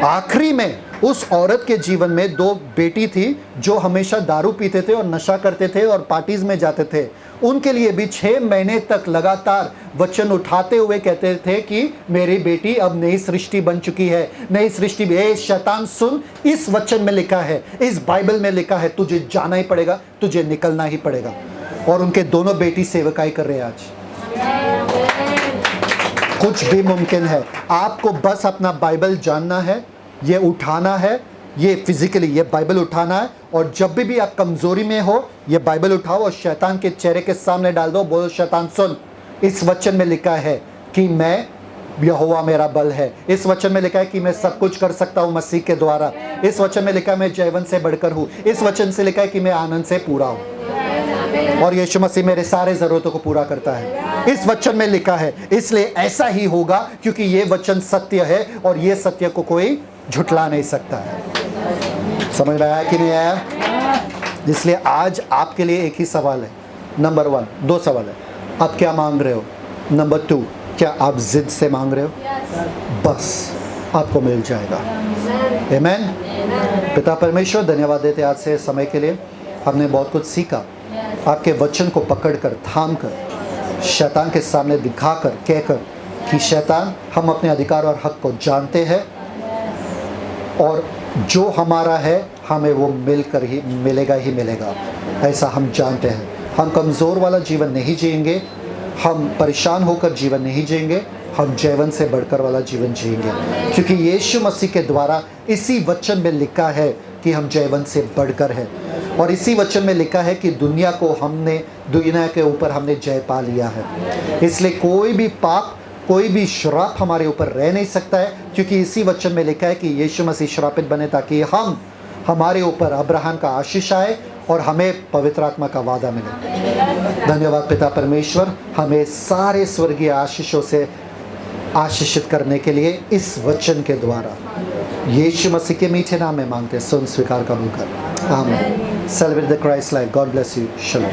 S1: आखिरी में उस औरत के जीवन में 2 बेटी थी जो हमेशा दारू पीते थे और नशा करते थे और पार्टीज में जाते थे। उनके लिए भी 6 महीने तक लगातार वचन उठाते हुए कहते थे कि मेरी बेटी अब नई सृष्टि बन चुकी है, नई सृष्टि। ए शैतान सुन, इस वचन में लिखा है, इस बाइबल में लिखा है, तुझे जाना ही पड़ेगा, तुझे निकलना ही पड़ेगा। और उनके दोनों बेटी सेवकाई कर रहे हैं आज। कुछ भी मुमकिन है। आपको बस अपना बाइबल जानना है, ये उठाना है, ये फिजिकली ये बाइबल उठाना है। और जब भी आप कमजोरी में हो, ये बाइबल उठाओ और शैतान के चेहरे के सामने डाल दो। बोलो शैतान सुन, इस वचन में लिखा है कि मैं यहोवा मेरा बल है। इस वचन में लिखा है कि मैं सब कुछ कर सकता हूँ मसीह के द्वारा। इस वचन में लिखा है मैं जयवंत से बढ़कर हूँ। इस वचन से लिखा है कि मैं आनंद से पूरा हूँ और यीशु मसीह मेरे सारे जरूरतों को पूरा करता है। इस वचन में लिखा है, इसलिए ऐसा ही होगा क्योंकि ये वचन सत्य है और ये सत्य को कोई झुठला नहीं सकता है। समझ में आया कि नहीं आया? इसलिए आज आपके लिए एक ही सवाल है। नंबर 1, 2 सवाल है। आप क्या मांग रहे हो? नंबर 2, क्या आप जिद से मांग रहे हो? बस आपको मिल जाएगा। आमीन। पिता परमेश्वर, धन्यवाद देते आज से समय के लिए। हमने बहुत कुछ सीखा। आपके वचन को पकड़कर, थाम कर, शैतान के सामने दिखाकर, कहकर कि शैतान, हम अपने अधिकार और हक को जानते हैं और जो हमारा है हमें वो मिलकर ही मिलेगा ही मिलेगा, ऐसा हम जानते हैं। हम कमज़ोर वाला जीवन नहीं जिएंगे, हम परेशान होकर जीवन नहीं जिएंगे, हम जयवंत से बढ़कर वाला जीवन जिएंगे, क्योंकि यीशु मसीह के द्वारा इसी वचन में लिखा है कि हम जयवंत से बढ़कर है। और इसी वचन में लिखा है कि दुनिया के ऊपर हमने जय पा लिया है। इसलिए कोई भी पाप, कोई भी श्राप हमारे ऊपर रह नहीं सकता है, क्योंकि इसी वचन में लिखा है कि यीशु मसीह श्रापित बने ताकि हमारे ऊपर अब्राहम का आशीष आए और हमें पवित्र आत्मा का वादा मिले। धन्यवाद पिता परमेश्वर, हमें सारे स्वर्गीय आशीषों से आशीषित करने के लिए इस वचन के द्वारा यीशु मसीह के मीठे नाम में मांगते, सुन, स्वीकार, कबूल कर। आमीन। Celebrate the Christ life. God bless you. Shalom.